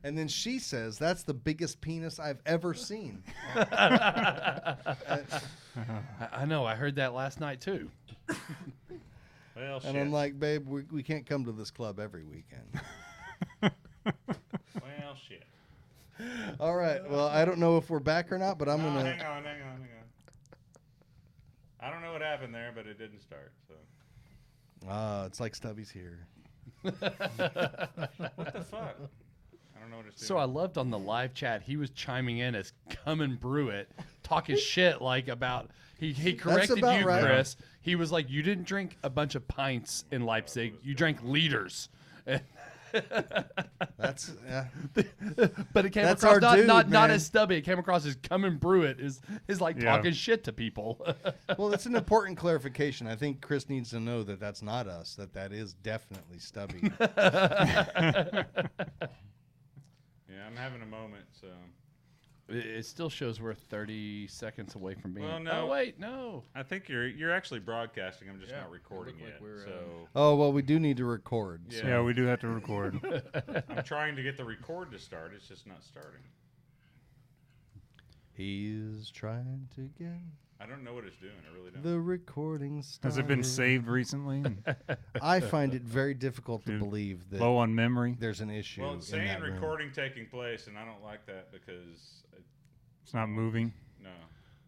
And then she says, "That's the biggest penis I've ever seen." I know. I heard that last night too. Well, And I'm like, "Babe, we can't come to this club every weekend." well, shit. All right. Well, I don't know if we're back or not, but I'm No, gonna. hang on. I don't know what happened there, but it didn't start. So. It's like Stubby's here. What the fuck? I don't know what it's doing. So I loved on the live chat, he was chiming in as "come and brew it," talking shit like about he corrected about you, right. Chris. He was like, "You didn't drink a bunch of pints in Leipzig. You drank liters." That's But it came That's across our dude, not man. as Stubby. It came across as "come and brew it" is like talking shit to people. Well, it's an important clarification. I think Chris needs to know that that's not us. That is definitely Stubby. Yeah, I'm having a moment, so. It still shows we're 30 seconds away from being. Well, no. Oh wait, no. I think you're actually broadcasting. I'm just not recording look like yet. we're, So Oh well, we do need to record. Yeah. so- Yeah, we do have to record. I'm trying to get the record to start. It's just not starting. He's trying to get I don't know what it's doing. I really don't. the recording started. Has it been saved recently? I find it very difficult to Dude, believe that Low on memory? there's an issue. Well, it's in saying that room. recording taking place, and I don't like that because It's not moving. no.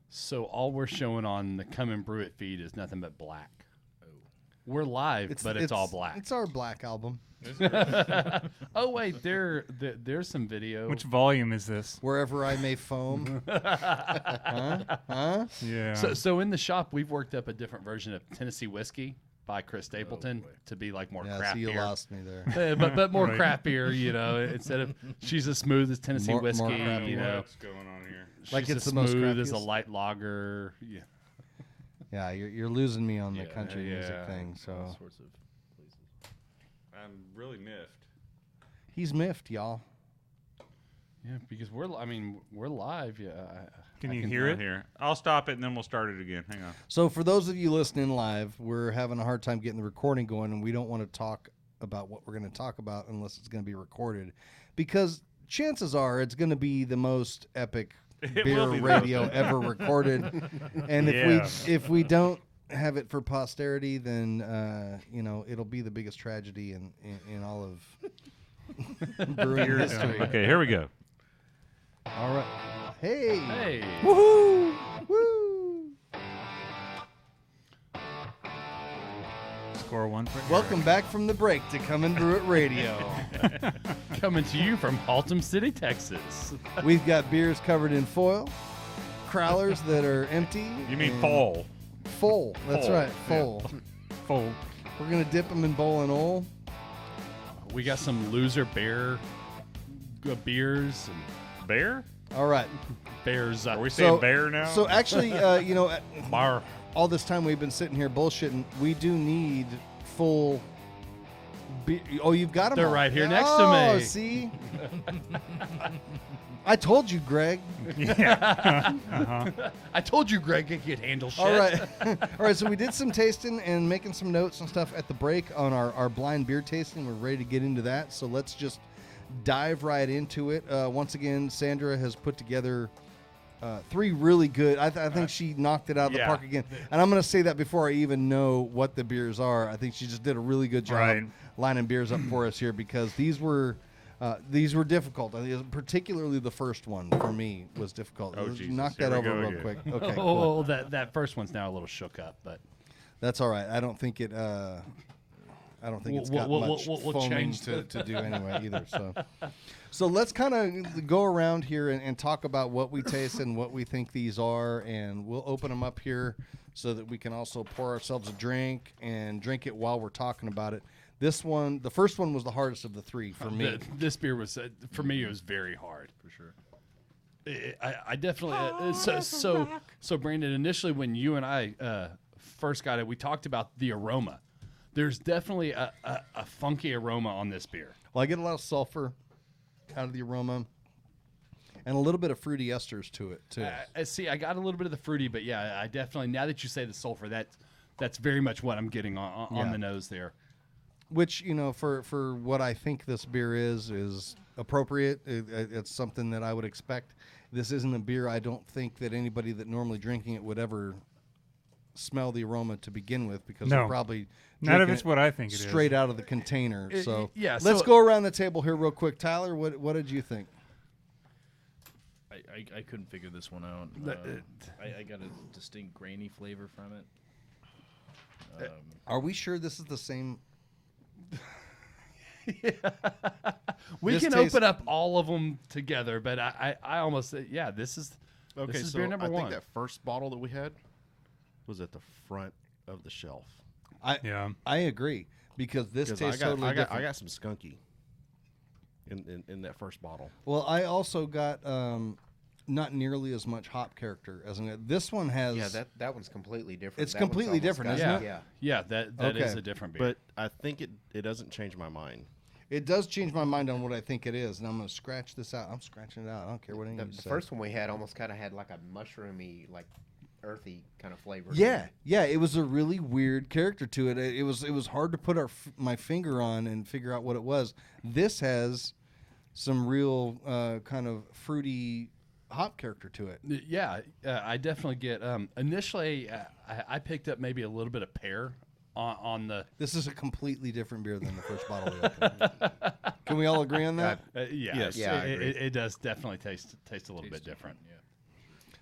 So all we're showing on the "come and brew it" feed is nothing but black. We're live, but it's all black. It's our black album. Is it? Oh wait, there's some video. Which volume is this? Wherever I may foam. Huh? Yeah. So in the shop, we've worked up a different version of Tennessee whiskey by Chris Stapleton to be like more Yeah, craft so you beer. lost me there. But more Right. craft beer, you know, instead of she's as smooth as Tennessee More whiskey, craft you know. What's going on here? Like She's it's as the most smooth as a crappiest. light lager. Yeah. Yeah, you're losing me on the Yeah, country music yeah. thing. So Sorts of places. I'm really miffed. he's miffed, y'all. Yeah, because we're live. Yeah. Can I you hear it? Here, I'll stop it and then we'll start it again. Hang on. So for those of you listening live, we're having a hard time getting the recording going, and we don't want to talk about what we're going to talk about unless it's going to be recorded, because chances are it's going to be the most epic It beer will be the radio most ever recorded. And Yeah. if we don't have it for posterity, then it'll be the biggest tragedy in all of brewing history. Okay, here we go. All right. Hey. Hey. Woohoo! Woo! Score one for Welcome back from the break to Come and Brew It Radio. Coming to you from Haltom City, Texas. We've got beers covered in foil, crowlers that are empty. You mean and- fall? Full. That's Full, right. yeah. Full. Fold. We're gonna dip them in bowl and oil. We got some loser bear beers and Bear? All right. bears. Are we saying bear now? So actually, bar. all this time we've been sitting here bullshitting. We do need full. Oh, you've got them. They're all. right here next to Oh, me. see. I told you, Greg. Yeah. Uh-huh. I told you Greg could handle shit. All right. All right. So we did some tasting and making some notes and stuff at the break on our blind beer tasting. We're ready to get into that. So let's just dive right into it. Once again, Sandra has put together 3 really good. I think she knocked it out of the yeah. park again. And I'm going to say that before I even know what the beers are. I think she just did a really good job Right. lining beers up for us here, because these were difficult. Particularly the first one for me was difficult. Oh, Let's Jesus. knock Here that we over go real again. quick. Okay, cool. Oh, that first one's now a little shook up, but That's all right. I don't think it. I don't think it's got much we'll foaming change to do anyway either. So let's kind of go around here and talk about what we taste and what we think these are, and we'll open them up here so that we can also pour ourselves a drink and drink it while we're talking about it. This one, the first one, was the hardest of the 3 for me. this beer was for me. It was very hard for sure. I definitely so Brandon. Initially, when you and I first got it, we talked about the aroma. There's definitely a funky aroma on this beer. Well, I get a lot of sulfur out of the aroma, and a little bit of fruity esters to it too. See, I got a little bit of the fruity, but yeah, I definitely, now that you say the sulfur, that's very much what I'm getting on Yeah. the nose there. which for what I think this beer is appropriate. It's something that I would expect. This isn't a beer I don't think that anybody that normally drinking it would ever smell the aroma to begin with, because they're probably none of drinking it's what I think it is. straight out of the container. So yeah, let's so- go around the table here real quick. Tyler, what did you think? I couldn't figure this one out. I got a distinct grainy flavor from it. Are we sure this is the same? We This can tastes- open up all of them together, but I almost say, yeah, this is beer number I one. think that first bottle that we had was at the front of the shelf. I agree, because this tastes totally different. I got some skunky in that first bottle. Well, I also got not nearly as much hop character as this one has. Yeah, that one's completely different. It's That one's completely almost different, got- isn't it? Yeah, that is Okay. a different beer. But I think it doesn't change my mind. It does change my mind on what I think it is, and I'm going to scratch this out. I'm scratching it out. I don't care what The anyone the says. first one we had almost kind of had like a mushroomy, like earthy kind of flavor. Yeah, it was a really weird character to it. It was hard to put my finger on and figure out what it was. This has some real kind of fruity hop character to it. Yeah, I definitely get. Initially, I picked up maybe a little bit of pear on the. This is a completely different beer than the first bottle we opened. Can we all agree on that? Yeah, Yes. Yeah, I agree. it does definitely taste a little bit different. Yeah.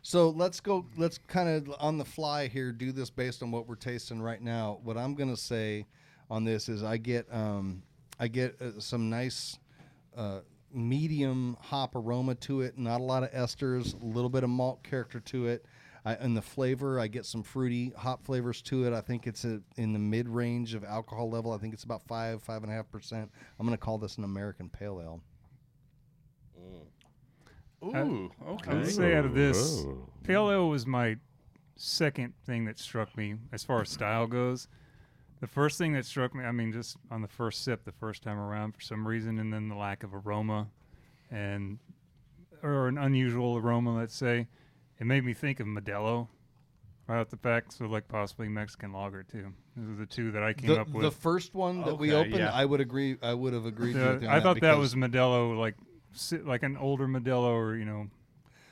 So let's kind of on the fly here do this based on what we're tasting right now. What I'm going to say on this is I get some nice medium hop aroma to it, not a lot of esters, a little bit of malt character to it. And the flavor, I get some fruity hop flavors to it. I think it's in the mid range of alcohol level. I think it's about 5.5%. I'm going to call this an American Pale Ale. Ooh, okay. I would say out of this, Pale Ale was my second thing that struck me as far as style goes. The first thing that struck me, I mean, just on the first sip, the first time around for some reason, and then the lack of aroma, or an unusual aroma, let's say, it made me think of Modelo right off the back, so like possibly Mexican lager too. Those are the two that I came up with. The first one that we Okay, opened, yeah. I would have agreed with you on I thought that because- was Modelo, like an older Modelo, or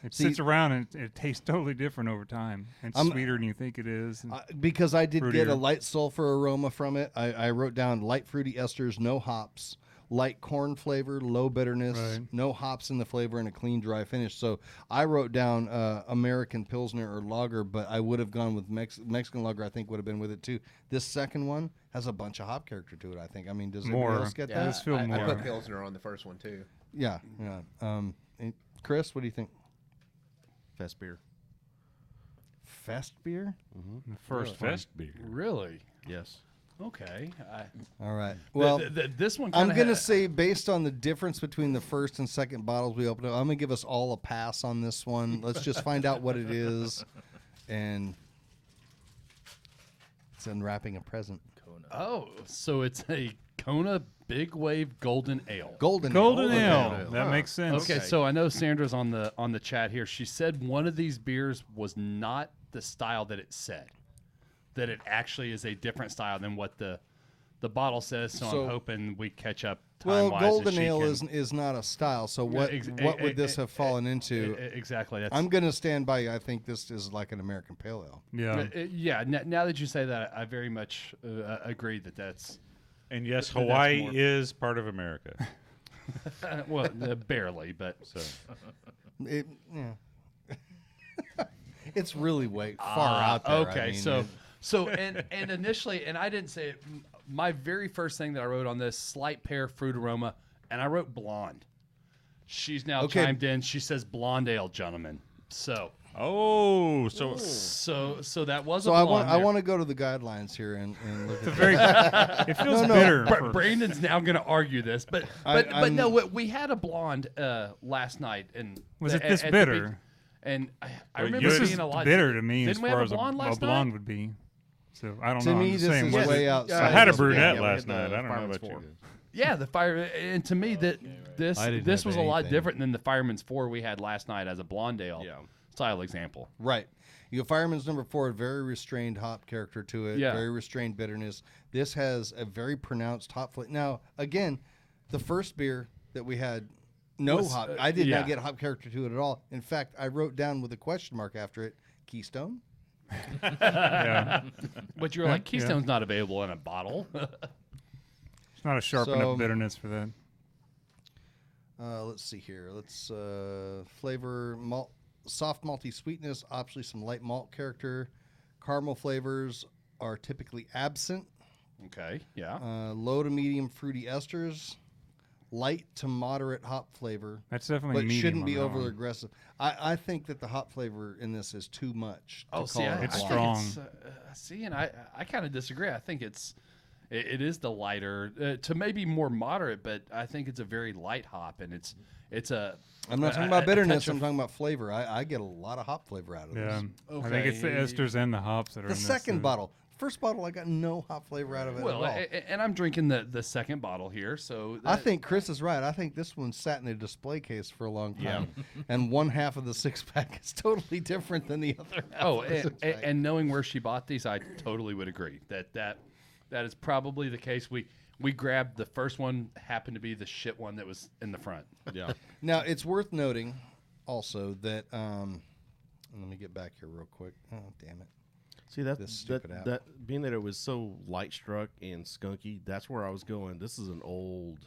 it See- sits around and it tastes totally different over time. It's sweeter than you think it is. and- because I did get a fruitier. light sulfur aroma from it. I wrote down light fruity esters, no hops, light corn flavor, low bitterness, Right. no hops in the flavor, and a clean, dry finish. So I wrote down American Pilsner or lager, but I would have gone with Mexican lager. I think would have been with it too. This second one has a bunch of hop character to it. I think. I mean, does More. anybody else get Yeah, that? Just feel I more. put Pilsner on the first one too. Yeah. And Chris, what do you think? Fest beer. Fest beer? The first one. Fest beer. Really? Yes. Okay. All right. Well, This one. I'm kinda going to ha- say, based on the difference between the first and second bottles we opened up, I'm going to give us all a pass on this one. Let's just find out what it is. And it's unwrapping a present. Oh, so it's a Kona Big Wave Golden Ale. Golden Golden Ale. Ale. That makes sense. Okay, so I know Sandra's on the chat here. She said one of these beers was not the style that it said. That it actually is a different style than what the bottle says. So I'm hoping we catch up Well, time-wise. Golden as she Ale can- is not a style. So what would this have fallen into? Exactly. That's, I'm going to stand by. I think this is like an American Pale Ale. Yeah. yeah. Now that you say that, I very much agree that that's And yes, That's Hawaii more- is part of America. well, barely, but So Yeah. It's really far out there. Okay, I mean, so and initially, and I didn't say it. My very first thing that I wrote on this, slight pear fruit aroma, and I wrote blonde. She's now Okay. chimed in. She says blonde ale, gentlemen. So so that was So a I blonde. want to go to the guidelines here and look at Very. It feels No. bitter. Brandon's now going to argue this, but I'm- no, we had a blonde last night, and Was it at- this at the bitter? and I Well, remember yours This seeing is a lot. bitter to me as Didn't we far have as a blonde a last blonde night? would be. So I don't To know. me, I'm just this saying is what- way outside. I had a of- brunette we last had the night. I don't know Fireman's about you. Four. Yeah, the fire, and to me that this I didn't this have was a lot anything. different than the Fireman's 4 we had last night as a blonde ale Yeah. style example. Right. Fireman's number 4, very restrained hop character to it, Yeah. very restrained bitterness. This has a very pronounced hop flavor. Now, again, the first beer that we had, no Was, hop. I did yeah. not get hop character to it at all. In fact, I wrote down with a question mark after it, Keystone. Yeah. But you were like, Keystone's not available in a bottle. It's not a sharp So- enough bitterness for that. Let's see here. Let's flavor malt, soft malty sweetness, optionally some light malt character. Caramel flavors are typically absent. Okay, yeah. Low to medium fruity esters, light to moderate hop flavor, That's definitely but medium shouldn't on be that overly one. aggressive. I think that the hop flavor in this is too much. To See, call it a It's blonde. strong. See, and I kind of disagree. I think it is the lighter to maybe more moderate, but I think it's a very light hop, and it's a. I'm not talking a- about a bitterness. touch I'm of- talking about flavor. I get a lot of hop flavor out of Yeah. this. I think it's the Okay. esters and the hops that are The in this, second bottle. First bottle, I got no hop flavor out of it Well, at all. and I'm drinking the second bottle here, so I think Chris is right. I think this one sat in a display case for a long time, and one half of the 6-pack is totally different than the other half. Oh, of the and, 6-pack. and knowing where she bought these, I totally would agree that is probably the case. We grabbed the first one, happened to be the shit one that was in the front. Yeah. Now it's worth noting also that let me get back here real quick. Oh damn it! See that This stupid app. that being that it was so light struck and skunky, that's where I was going. This is an old.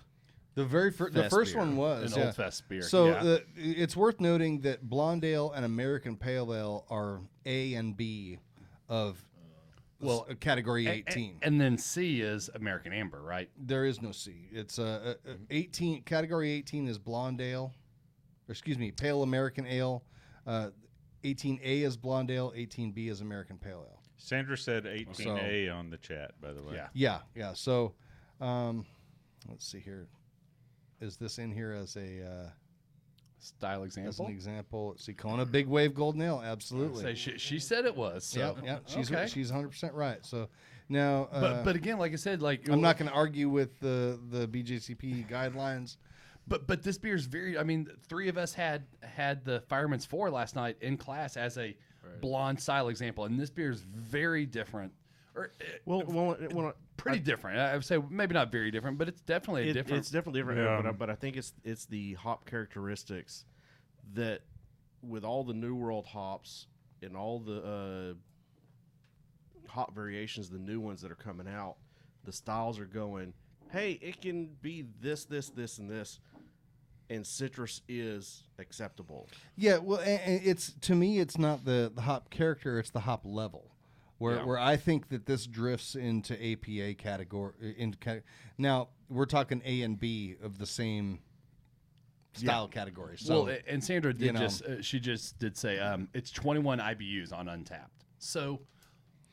The Fest first beer. one was An Old Fest beer. So yeah. it's worth noting that Blonde Ale and American Pale Ale are A and B of category 18. And then C is American Amber, right? There is no C. It's 18. Category 18 is Blonde Ale, or excuse me, Pale American Ale. 18A is Blonde Ale. 18B is American Pale Ale. Sandra said 18A on the chat, by the way. Yeah. Yeah. So, let's see here. Is this in here as a Style as an example. example? Let's see, Kona Big Wave Golden Ale. Absolutely. Say she said it was. So. Yeah. She's okay. she's 100% right. So now, But again, like I said, like I'm not going to argue with the BJCP guidelines. But this beer is very. I mean, 3 of us had the Fireman's 4 last night in class as a blonde style example, and this beer is very different. Or pretty different. I would say maybe not very different, but it's definitely a different. It's definitely different, Yeah. but I think it's the hop characteristics that, with all the New World hops and all the hop variations, the new ones that are coming out, the styles are going, hey, it can be this, and this, and citrus is acceptable. Yeah, well, and it's to me, it's not the hop character; it's the hop level. Where I think that this drifts into APA category. Now we're talking A and B of the same style category. So well, and Sandra did you know. she just did say it's 21 IBUs on Untapped. So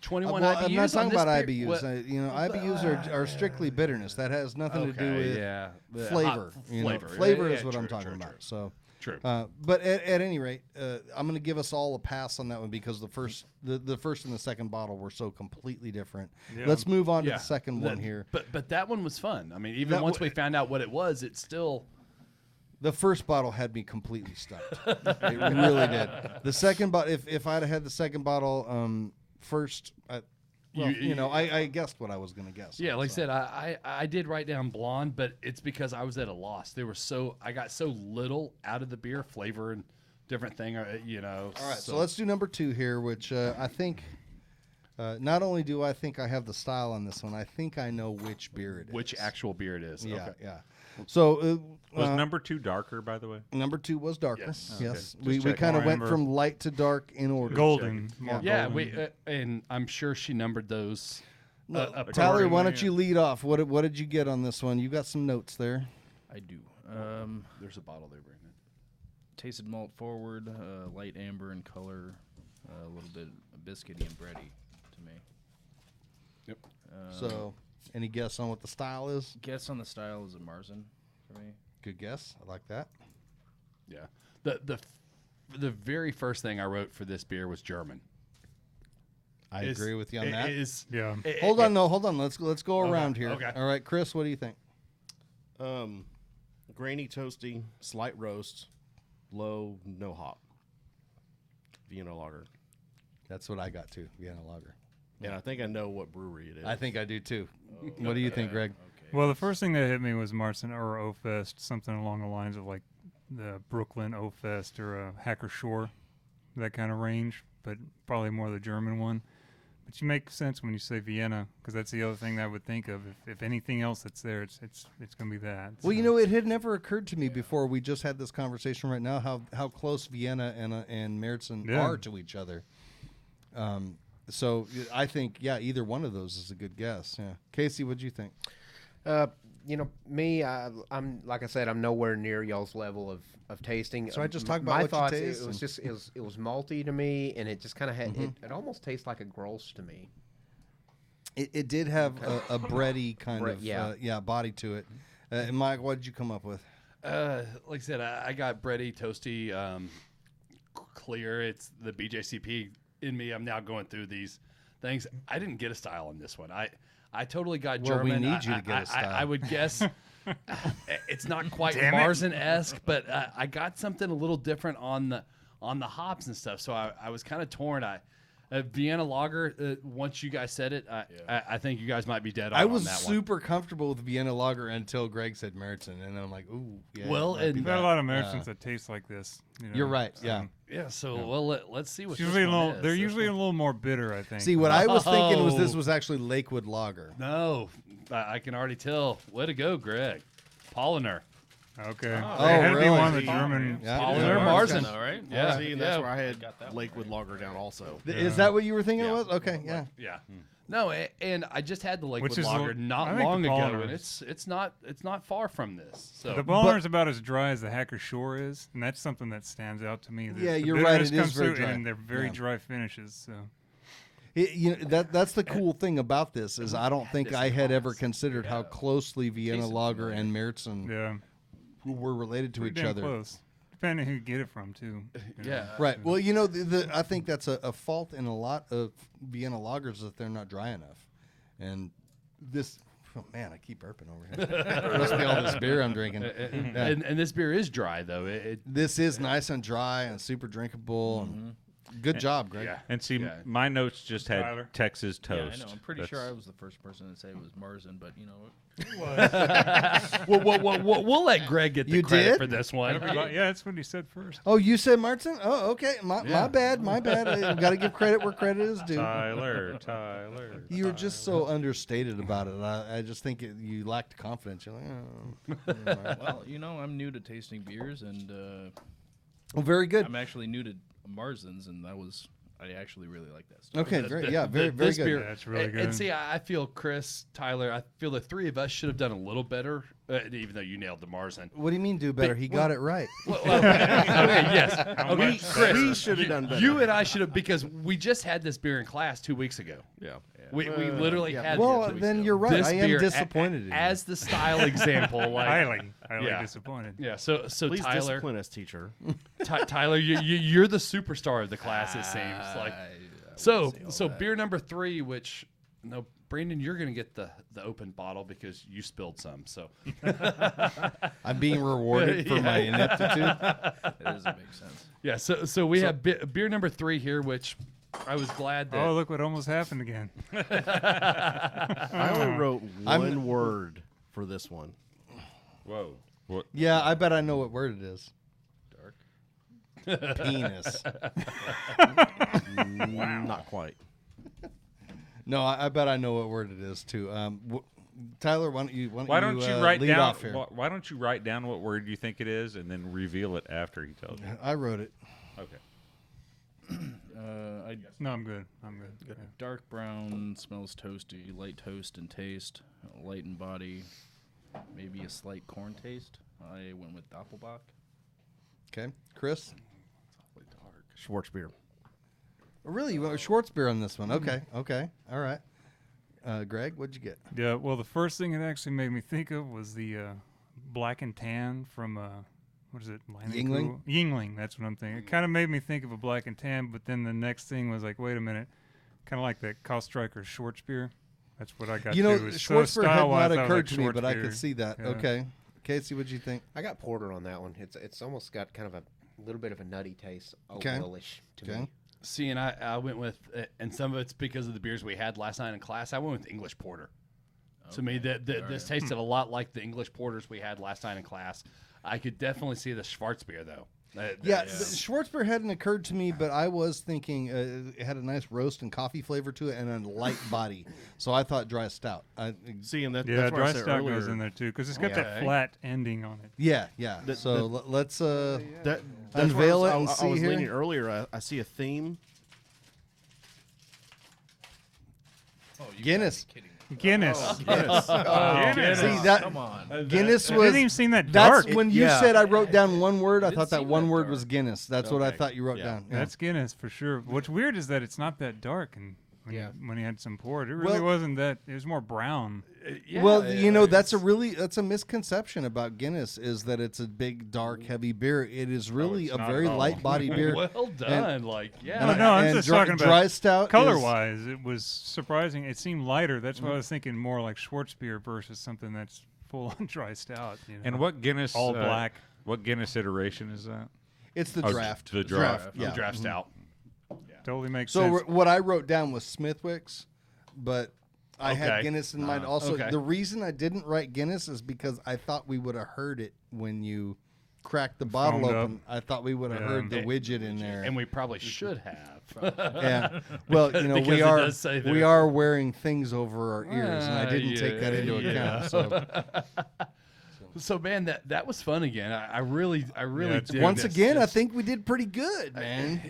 21 well, IBUs. I'm not on talking this about beer- IBUs. what- IBUs are strictly bitterness. That has nothing to do with The flavor. hot Flavor flavor is Yeah, what I'm true, talking true, about. true. So. True. But at any rate, I'm going to give us all a pass on that one because the first and the second bottle were so completely different. Yeah. Let's move on to Yeah. the second one here. But that one was fun. I mean, even That once wa- we found out what it was, it's still. The first bottle had me completely stumped. It really did. The second bottle, if I'd have had the second bottle first, I guessed what I was going to guess. Yeah, like So. I said, I did write down blonde, but it's because I was at a loss. I got so little out of the beer flavor and different thing. All right, so let's do number 2 here, which I think. Not only do I think I have the style on this one, I think I know which beer it is. which actual beer it is. Yeah, Okay. yeah. So Was number 2 darker, by the way? number 2 was darker. Yes. Yes, Okay. we Just we check. kind of More went amber. from light to dark in order. Golden. More Yeah, golden. and I'm sure she numbered those. Tyler, why accordingly. don't you lead off? What did you get on this one? You got some notes there. I do. There's a bottle there, Brandon. Tasted malt forward, light amber in color, a little bit biscuity and bready to me. Yep. So, any guess on what the style is? Guess on the style is a Marzen for me. Good guess. I like that. Yeah. The very first thing I wrote for this beer was German. I agree with you on that. Yeah. Hold on. Let's go around here. okay. All right, Chris, what do you think? Grainy, toasty, slight roast, low, no hop. Vienna lager. That's what I got too. Vienna lager. And I think I know what brewery it is. I think I do too. What do you think, Greg? Okay. Well, the first thing that hit me was Marson or O-Fest, something along the lines of like the Brooklyn O-Fest or Hacker Shore, that kind of range, but probably more the German one. But you make sense when you say Vienna, because that's the other thing that I would think of. If anything else that's there, it's going to be that. Well, you know, it had never occurred to me before we just had this conversation right now how close Vienna and Märzen are to each other. So I think, either one of those is a good guess. Yeah, Casey, what'd you think? Me, I'm like I said, I'm nowhere near y'all's level of tasting. So I just talked about my what you thoughts. taste It was just it was malty to me, and it just kind of had it almost tastes like a Grolsch to me. It did have a bready kind of body to it. And Mike, what did you come up with? Like I said, I got bready, toasty, clear. It's the BJCP in me. I'm now going through these things. I didn't get a style on this one. I totally got Well, German. we need you to get a style. I would guess it's not quite Marzen-esque, but I got something a little different on the hops and stuff. So I was kind of torn. Vienna lager. Once you guys said it, I think you guys might be dead on. I was on that super comfortable with Vienna lager until Greg said Märzen, and I'm like, ooh, yeah. Well, it might be and There are a that. lot of Americans that taste like this. You know, You're right. Yeah. Yeah. So well, let's see what It's usually this one is. they're This usually a one- little more bitter, I think. See, what I was thinking was this Oh. was actually Lakewood lager. No, I can already tell. Way to go, Greg. Polliner. Okay. Oh, It had to be really? one of the German. Yeah. Polliner Marzen, Marzen. though, right? Yeah. See, and that's where I had Lakewood Lager down also. Is that what you were thinking Yeah. it was? Okay, yeah. Yeah. No, and I just had the Lakewood Which is lager I not think the long ago, Polliner and is- it's not far from this. So The Polliner is about as dry as the Hacker Shore is, and that's something that stands out to me. Yeah, The you're right, bitterness it is comes very through, dry. and they're very Yeah. dry finishes. So That's the cool thing about this is I don't think I had ever considered how closely Vienna lager and Märzen yeah, were related to pretty each damn other. close. Depending who you get it from, too. you know. yeah. Right. Well, I think that's a fault in a lot of Vienna lagers that they're not dry enough. And this, oh man, I keep burping over here. Must be all this beer I'm drinking. Yeah. And this beer is dry though. This is nice and dry and super drinkable. And good job, Greg. Yeah. And see, Yeah. my notes just had Tyler? Texas Yeah, toast. I know. I'm pretty That's- sure I was the first person to say it was Marzen, but you know, We'll let Greg get the You credit did? for this one. Yeah, that's what he said first. Oh, you said Märzen? Oh, okay. My bad. My bad. I got to give credit where credit is due. Tyler. You were just so understated about it. I just think you lacked confidence. You're like, oh. well, you know, I'm new to tasting beers, and Well, very good. I'm actually new to Marzens, and I actually really like that stuff. Okay, great. Yeah, very This good. beer, Yeah, it's really and good. see, I feel Chris, Tyler, I feel the three of us should have done a little better, even though you nailed the Marzen. What do you mean do better? He got it right. Well, okay, yes. Okay, Chris, We should have done better. you and I should have, because we just had this beer in class 2 weeks ago. Yeah. We literally had Well, this. then you're right. This I am beer, disappointed in you. as the style example. Like, Highly Yeah. disappointed. yeah. So Please Tyler, discipline us, teacher. Tyler, you're the superstar of the class. It seems like. So beer number 3, which no, Brandon, you're gonna get the open bottle because you spilled some. So I'm being rewarded for my ineptitude. That doesn't make sense. yeah. So we have beer number 3 here, which I was glad that. Oh, look what almost happened again. I only wrote one word for this one. Whoa. What? Yeah, I bet I know what word it is. Dark. Penis. Not quite. No, I bet I know what word it is too. Tyler, why don't you Why don't you write lead down? off here? Why don't you write down what word you think it is and then reveal it after he tells you? I wrote it. Okay. No, I'm good. I'm good. Yeah. Dark brown, smells toasty, light toast and taste, light in body, maybe a slight corn taste. I went with Doppelbock. Okay, Chris. Schwarzbier. Oh, really, you went with Schwarzbier on this one? Okay, okay, all right. Greg, what'd you get? Yeah, well, the first thing it actually made me think of was the black and tan from, what is it? Yingling? Yingling, that's what I'm thinking. It kind of made me think of a black and tan, but then the next thing was like, wait a minute, kind of like that Kostreicher Schwarzbier. That's what I got You know, to. Schwarzbier had not occurred like to me, but I could Schwarzbier. see that. Yeah. Okay, Casey, what'd you think? I got porter on that one. It's almost got kind of a little bit of a nutty taste, Okay. oatmealish to Okay. me. See, and I went with, and some of it's because of the beers we had last night in class. I went with English Porter. To me, this tasted a lot like the English Porters we had last night in class. I could definitely see the Schwarzbier, though. Yeah, the Schwarzbier hadn't occurred to me, but I was thinking it had a nice roast and coffee flavor to it and a light body. So I thought dry stout. See, and that's Yeah, what I dry said stout earlier. goes in there too because it's got that flat ending on it. Yeah. So let's That's unveil where it and I see was here. leaning earlier. I see a theme. Guinness. Guinness. See that Come on. Guinness I was. didn't even seem that That's dark. when you said I wrote down one word. I thought that seem one that word dark. was Guinness. That's what I Okay. thought you wrote Yeah. down. That's Guinness for sure. What's weird is that it's not that dark, and when he had some poured, it really Well- wasn't that. It was more brown. Well, that's a misconception about Guinness is that it's a big, dark, heavy beer. It is really it's a not very at all. light body beer. Well done. Like, yeah. Well, no, I'm and just dry, talking about dry stout. Color is- wise, it was surprising. It seemed lighter. That's why I was thinking more like Schwarzbier versus something that's full on dry stout. You know? And what Guinness? All black. What Guinness iteration is that? It's the Oh, draft. the draft. Yeah. Draft stout. Totally makes So sense. what I wrote down was Smithwick's, but I had Okay. Guinness in mind also. okay. The reason I didn't write Guinness is because I thought we would have heard it when you cracked the bottle Foamed open. I thought we would have heard the widget in there. And we probably should have. Yeah. Well, Because we it are does say we there. are wearing things over our ears, and I didn't take that into yeah. account. So So, man, that was fun again. I really it's did. once this. again, I Just- think we did pretty good, man.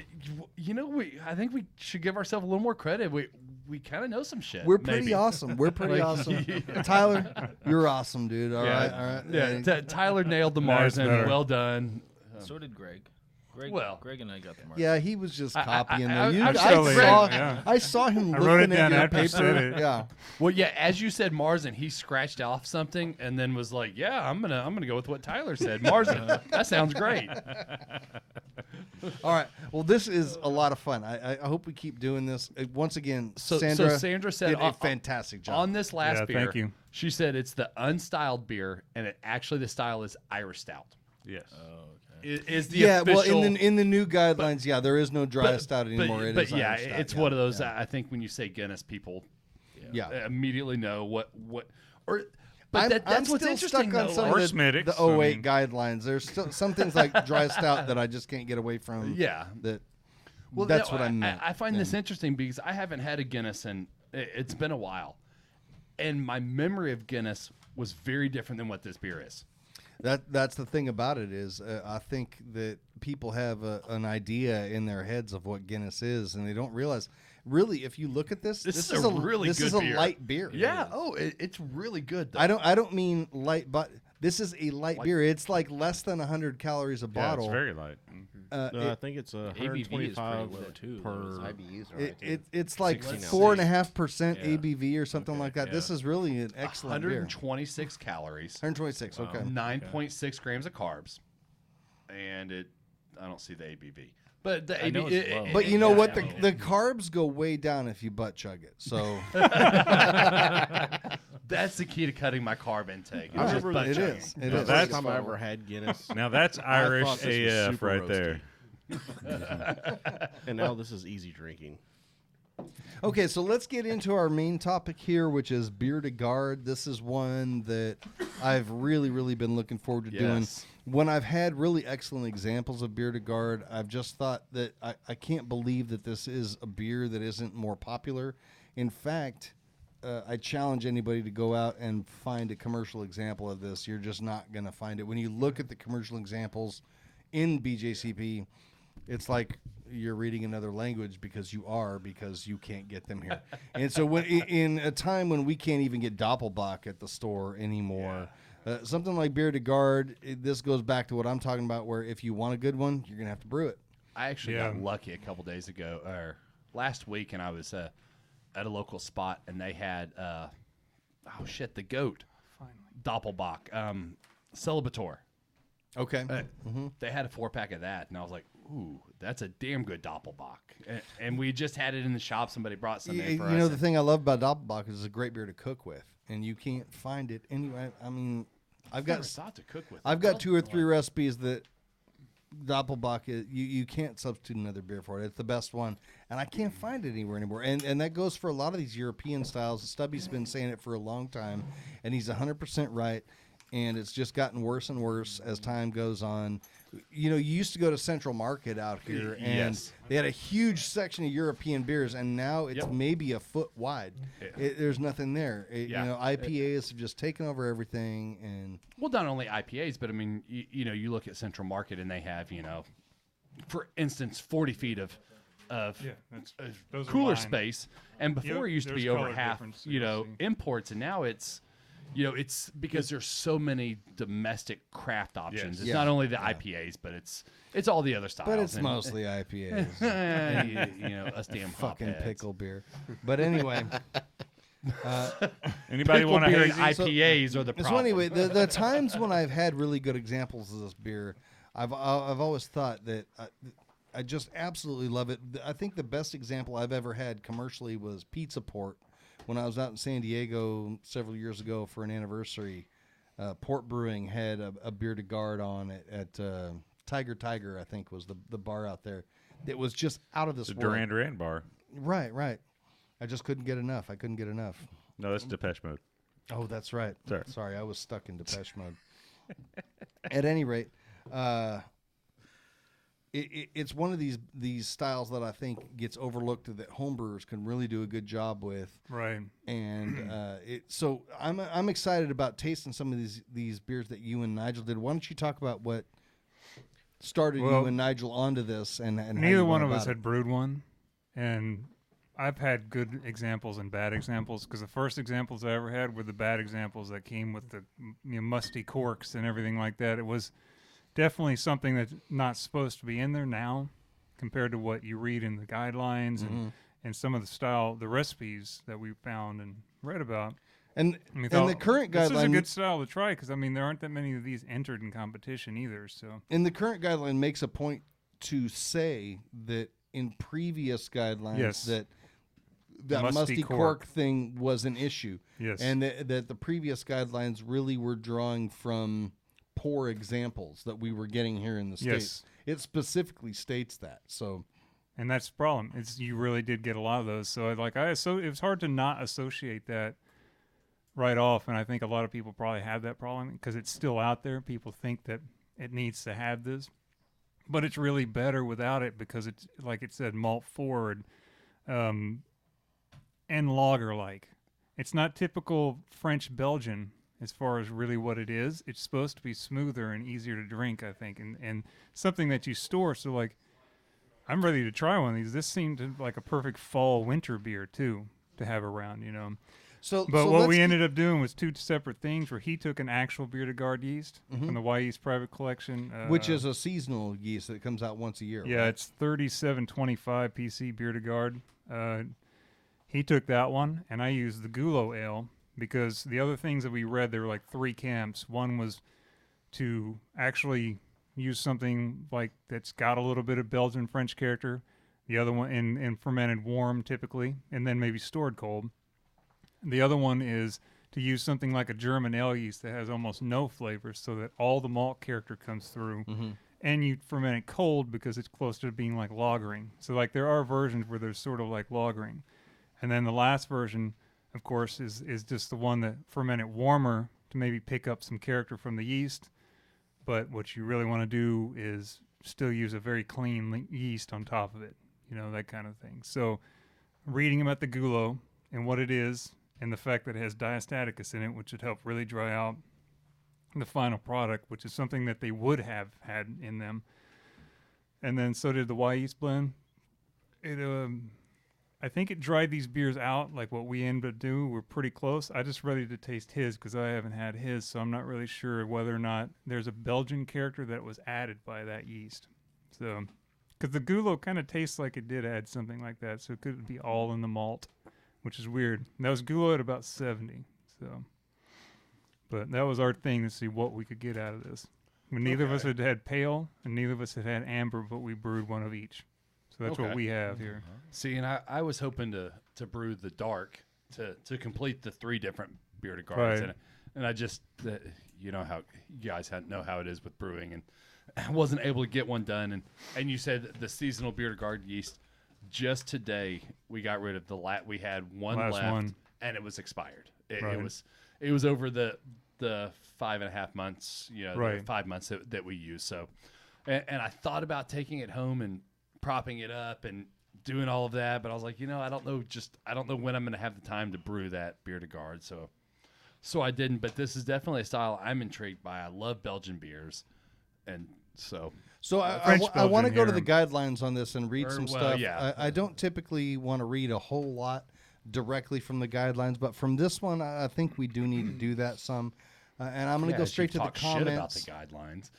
You know, I think we should give ourselves a little more credit. We kind of know some shit. We're pretty maybe. awesome. We're pretty Like, awesome. yeah. Tyler, you're awesome, dude. All right, all right. Yeah, Tyler nailed the That's Marzen. better. Well done. So did Greg. Well- Greg and I got the mark. Yeah, he was just I- copying. I- though. I'm I still saw, in, yeah. I saw him I looking wrote it at down your after you paper. said it. Yeah, Well, yeah, as you said, Marzen, he scratched off something and then was like, "Yeah, I'm gonna go with what Tyler said, Marzen. That sounds great." all right. Well, this is a lot of fun. I hope we keep doing this. Once again, So Sandra said did a fantastic job. on this last Yeah, beer. thank you. She said it's the unstyled beer, and the style is Irish Stout. Yes. Is the yeah, official, well, in the new guidelines, there is no dry stout anymore. It but is yeah, Irish stout, it's yeah, one of those. yeah. I think when you say Guinness, people Yeah. immediately know what. Or, but I'm that's what's still interesting. stuck on though, some like- of the Schmittix, 08 guidelines. There's still some things like dry stout that I just can't get away from. Yeah. That. Well, that's no, what I meant. I find this interesting because I haven't had a Guinness and it's been a while, and my memory of Guinness was very different than what this beer is. That's the thing about it is I think that people have an idea in their heads of what Guinness is, and they don't realize. Really, if you look at this, This this is a really this good is a beer. light beer. Yeah. Oh, it's really good. Though. I don't mean light, but this is a light beer. It's like less than 100 calories a Yeah, bottle. it's very light. I think it's a ABV is pretty 125 low too. per. IBUs are right too. It's like 16 4.5% Yeah. ABV or something like that. yeah. This is really an excellent beer. 126 calories, 126. Okay. 9.6 grams of carbs, and I don't see the ABV, but the I know ABV. it's low. But you know what? Yeah. The carbs go way down if you butt chug it. So That's the key to cutting my carb intake. I It's just remember butt it chugging. is. It The is. first time I ever had Guinness, Now that's I Irish thought this was AF super right roasty. there. and now this is easy drinking. Okay, so let's get into our main topic here, which is Bier De Garde. This is one that I've really been looking forward to doing. Yes. When I've had really excellent examples of Bier De Garde, I've just thought that I can't believe that this is a beer that isn't more popular. In fact, I challenge anybody to go out and find a commercial example of this. You're just not going to find it. When you look at the commercial examples in BJCP, it's like you're reading another language because you can't get them here. And so when in a time when we can't even get Doppelbock at the store anymore, something like Bier De Garde, this goes back to what I'm talking about, where if you want a good one, you're going to have to brew it. I actually Yeah. got lucky a couple days ago, or last week, and I was at a local spot, and they had, the goat, Doppelbock, Celibator. Okay. They had a 4-pack of that, and I was like, ooh, that's a damn good Doppelbock. And we just had it in the shop. Somebody brought some in for us. You know, the thing I love about Doppelbock is it's a great beer to cook with, and you can't find it anywhere. I mean, I've never got thought to cook with. I've got 2 or 3 recipes that Doppelbock, you can't substitute another beer for it. It's the best one, and I can't find it anywhere anymore. And that goes for a lot of these European styles. Stubby's been saying it for a long time, and he's 100% right. And it's just gotten worse and worse as time goes on. You used to go to Central Market out here, and they had a huge section of European beers, and now it's maybe a foot wide. There's nothing there. IPAs have just taken over everything. And well, not only IPAs, but I mean, you look at Central Market, and they have, for instance, 40 feet of those are cooler mine. space, and before it used to there's be over color half, difference that you'll see. imports, and now it's. It's because there's so many domestic craft options. Yes. It's Yeah. not only the IPAs, but it's all the other styles. but it's and- mostly IPAs. us damn Fucking hopheads. pickle beer. But anyway. Anybody Pickle want to beer and hazy? IPAs are the So problem. anyway, the times when I've had really good examples of this beer, I've always thought that I just absolutely love it. I think the best example I've ever had commercially was Pizza Port. When I was out in San Diego several years ago for an anniversary, Port Brewing had a Bier De Garde on it at Tiger, I think was the bar out there. It was just out of this The world. Duran Duran bar. Right. I just couldn't get enough. I couldn't get enough. No, that's Depeche Mode. Oh, that's right. Sorry. Sorry, I was stuck in Depeche Mode. At any rate, it's one of these styles that I think gets overlooked that homebrewers can really do a good job with. Right. And so I'm excited about tasting some of these beers that you and Nigel did. Why don't you talk about what started you and Nigel onto this and how Neither you one went of us about had brewed one, and I've had good examples and bad examples because the first examples I ever had were the bad examples that came with the musty corks and everything like that. It was definitely something that's not supposed to be in there now compared to what you read in the guidelines and some of the recipes that we found and read about. And we and thought, the current this is a guideline good style to try because, there aren't that many of these entered in competition either. So and the current guideline makes a point to say that in previous guidelines Yes. that Musty musty cork. cork thing was an issue. Yes. And that the previous guidelines really were drawing from poor examples that we were getting here in the States. It specifically states that. So, and that's the problem. You really did get a lot of those. So it was hard to not associate that right off. And I think a lot of people probably have that problem because it's still out there. People think that it needs to have this, but it's really better without it because it's, like it said, malt forward, and lager like. It's not typical French Belgian as far as really what it is. It's supposed to be smoother and easier to drink, I think, and something that you store. So, like, I'm ready to try one of these. This seemed like a perfect fall winter beer, too, to have around, So, But so what let's we get- ended up doing was two separate things where he took an actual Bier De Garde yeast from the Y Yeast Private Collection. which is a seasonal yeast that comes out once a year. Yeah, right? it's 3725 PC Bier De Garde. He took that one, and I used the Gulo Ale because the other things that we read, there were like three camps. One was to actually use something like that's got a little bit of Belgian French character. The other one in fermented warm typically, and then maybe stored cold. The other one is to use something like a German ale yeast that has almost no flavor so that all the malt character comes through. And you ferment it cold because it's close to being like lagering. So like there are versions where there's sort of like lagering. And then the last version, of course, is just the one that ferment it warmer to maybe pick up some character from the yeast. But what you really want to do is still use a very clean yeast on top of it, that kind of thing. So reading about the Gulo and what it is and the fact that it has diastaticus in it, which would help really dry out the final product, which is something that they would have had in them. And then so did the Y yeast blend. I think it dried these beers out like what we ended up doing. We're pretty close. I just ready to taste his because I haven't had his, so I'm not really sure whether or not there's a Belgian character that was added by that yeast. So, because the Gulo kind of tastes like it did add something like that, so it could be all in the malt, which is weird. And that was Gulo at about 70. So, but that was our thing to see what we could get out of this. Neither of us had had pale, and neither of us had had amber, but we brewed one of each. So that's what we have here. See, and I was hoping to brew the dark to complete the three different Bier De Gardes Right. in it. And I just, you know how you guys know how it is with brewing. And I wasn't able to get one done. And you said the seasonal Bier De Garde yeast. Just today, we got rid of we had one Last left, one. and it was expired. Right. It was over the 5.5 months, the Right. 5 months that we use. So, and I thought about taking it home and propping it up and doing all of that, but I was like, I don't know when I'm going to have the time to brew that Bier De Garde. So I didn't. But this is definitely a style I'm intrigued by. I love Belgian beers, and so. So I French want to Belgian go to here. the guidelines on this and read some stuff. yeah. I don't typically want to read a whole lot directly from the guidelines, but from this one, I think we do need to do that some. And I'm going to go straight to the talk shit about comments. the guidelines.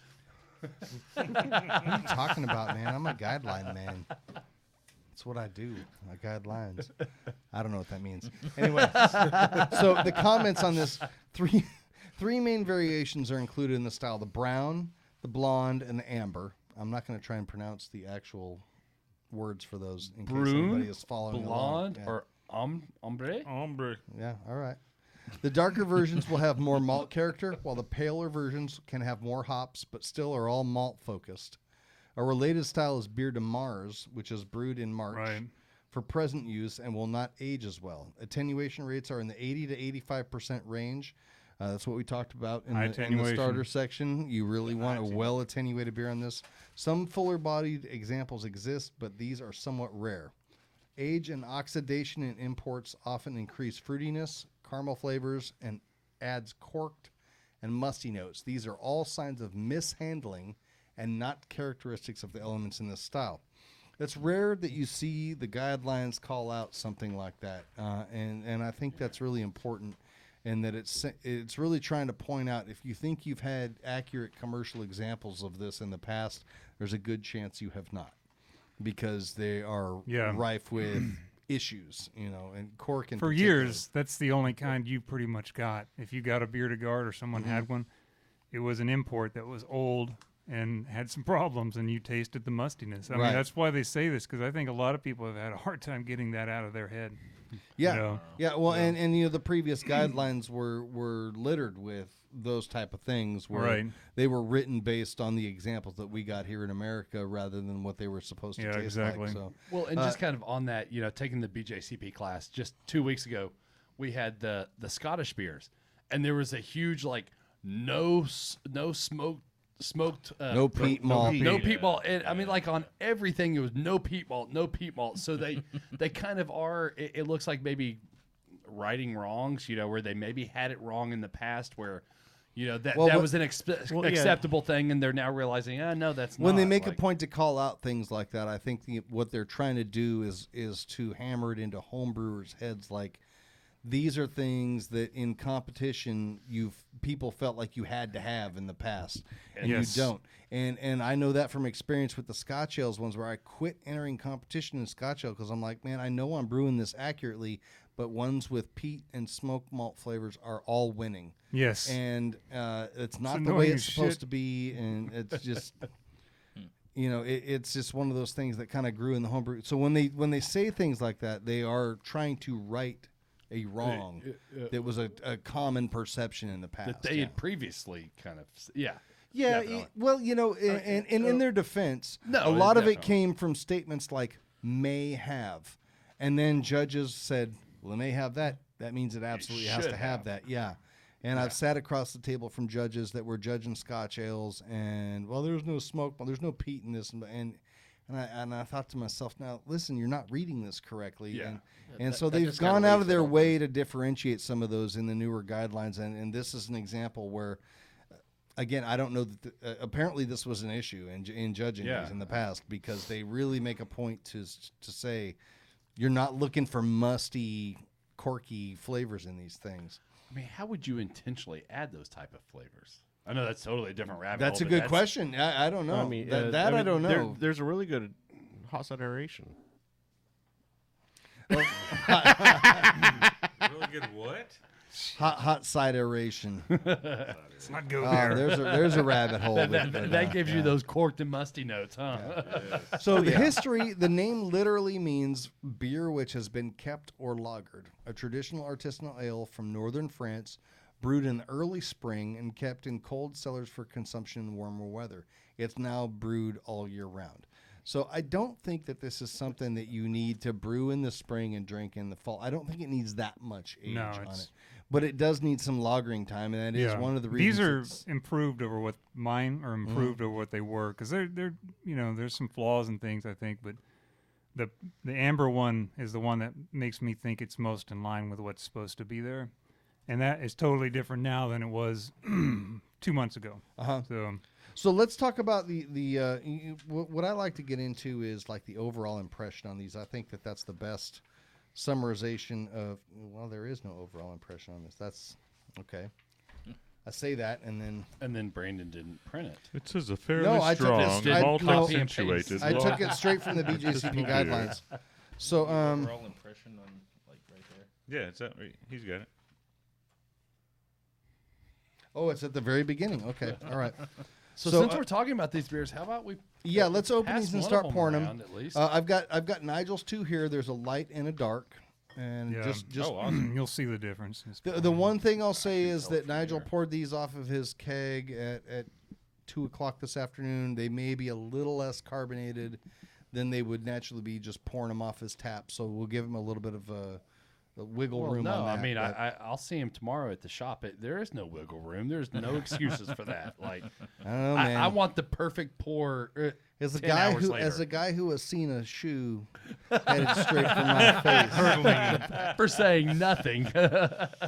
What are you talking about, man? I'm a guideline man. That's what I do. I guidelines. I don't know what that means. Anyway, so the comments on this, three main variations are included in the style: the brown, the blonde, and the amber. I'm not going to try and pronounce the actual words for those in case anybody Brune, is following blonde, along. Yeah. or ombre. Hombre. Yeah, all right. The darker versions will have more malt character, while the paler versions can have more hops, but still are all malt focused. A related style is Bier de Mars, which is brewed in March Right. for present use and will not age as well. Attenuation rates are in the 80 to 85% range. That's what we talked about in the attenuation. starter section. You really want a well-attenuated beer on this. Some fuller-bodied examples exist, but these are somewhat rare. Age and oxidation in imports often increase fruitiness, caramel flavors, and adds corked and musty notes. These are all signs of mishandling and not characteristics of the elements in this style. It's rare that you see the guidelines call out something like that, and I think that's really important, and that it's really trying to point out, if you think you've had accurate commercial examples of this in the past, there's a good chance you have not, because they are rife with issues, and cork in For particular. years, that's the only kind you pretty much got. If you got a Bier De Garde or someone had one, it was an import that was old and had some problems, and you tasted the mustiness. I Right. mean, that's why they say this, because I think a lot of people have had a hard time getting that out of their head. Yeah, You know? yeah. Well, and the previous guidelines were littered with those type of things, where Right. they were written based on the examples that we got here in America rather than what they were supposed to Yeah, taste exactly. like. So, Well, and just kind of on that, taking the BJCP class, just 2 weeks ago, we had the Scottish beers, and there was a huge no smoked no peat malt. no peat malt. And I mean, on everything, it was no peat malt. So they kind of are. It looks like maybe righting wrongs, where they maybe had it wrong in the past, where that was an acceptable thing, and they're now realizing, no, that's not. When they make a point to call out things like that, I think what they're trying to do is to hammer it into homebrewers' heads, like, these are things that in competition people felt like you had to have in the past, and Yes. you don't. And I know that from experience with the Scotch ales ones, where I quit entering competition in Scotch ale because I'm like, man, I know I'm brewing this accurately, but ones with peat and smoked malt flavors are all winning. Yes. And it's not the annoying way as it's supposed shit. to be, and it's just it's just one of those things that kind of grew in the homebrew. So when they say things like that, they are trying to right a wrong that was a common perception in the past. that they had previously kind of Yeah, definitely. well, and in their defense, No, a lot of it definitely. came from statements like "may have," and then judges said, "Well, it may have that. That means it absolutely has to should have have." that." Yeah, and I've sat across the table from judges that were judging Scotch ales, and there's no smoke, there's no peat in this, and I thought to myself, now listen, you're not reading this correctly, Yeah. and so that they've just kinda gone out leaves of it their open. way to differentiate some of those in the newer guidelines, and this is an example where, again, I don't know that apparently this was an issue in judging Yeah. these in the past, because they really make a point to say you're not looking for musty, corky flavors in these things. I mean, how would you intentionally add those type of flavors? I know that's totally a different rabbit That's a hole, but good question. I don't know. I mean, I don't know. There's a really good hot side aeration. Really good what? Hot side aeration. Let's not go Oh, there. there's a rabbit hole. That gives you those corked and musty notes, huh? So the history, the name literally means beer which has been kept or lagered, a traditional artisanal ale from northern France, brewed in early spring and kept in cold cellars for consumption in warmer weather. It's now brewed all year round. So I don't think that this is something that you need to brew in the spring and drink in the fall. I don't think it needs that much age on it. But it does need some lagering time, and that is one of the reasons. These are improved over what mine are improved over what they were, because they're there's some flaws and things, I think, but the amber one is the one that makes me think it's most in line with what's supposed to be there, and that is totally different now than it was 2 months ago. So let's talk about what I like to get into is like the overall impression on these. I think that that's the best summarization of. Well, there is no overall impression on this. That's okay. I say that, and then Brandon didn't print it. It says a fairly strong, malt accentuated. I took it straight from the BJCP guidelines. So overall impression on like right there. Yeah, it's that. He's got it. Oh, it's at the very beginning. Okay, all right. So since we're talking about these beers, how about we? Yeah, let's open these and start pouring them. At least. I've got Nigel's two here. There's a light and a dark, and just awesome. You'll see the difference. The one thing I'll say is that Nigel poured these off of his keg at 2:00 this afternoon. They may be a little less carbonated than they would naturally be just pouring them off his tap. So we'll give him a little bit of a wiggle room on that. I mean, I'll see him tomorrow at the shop. There is no wiggle room. There's no excuses for that. Like, I don't know, man. I want the perfect pour. As a guy who has seen a shoe headed straight from my face for saying nothing.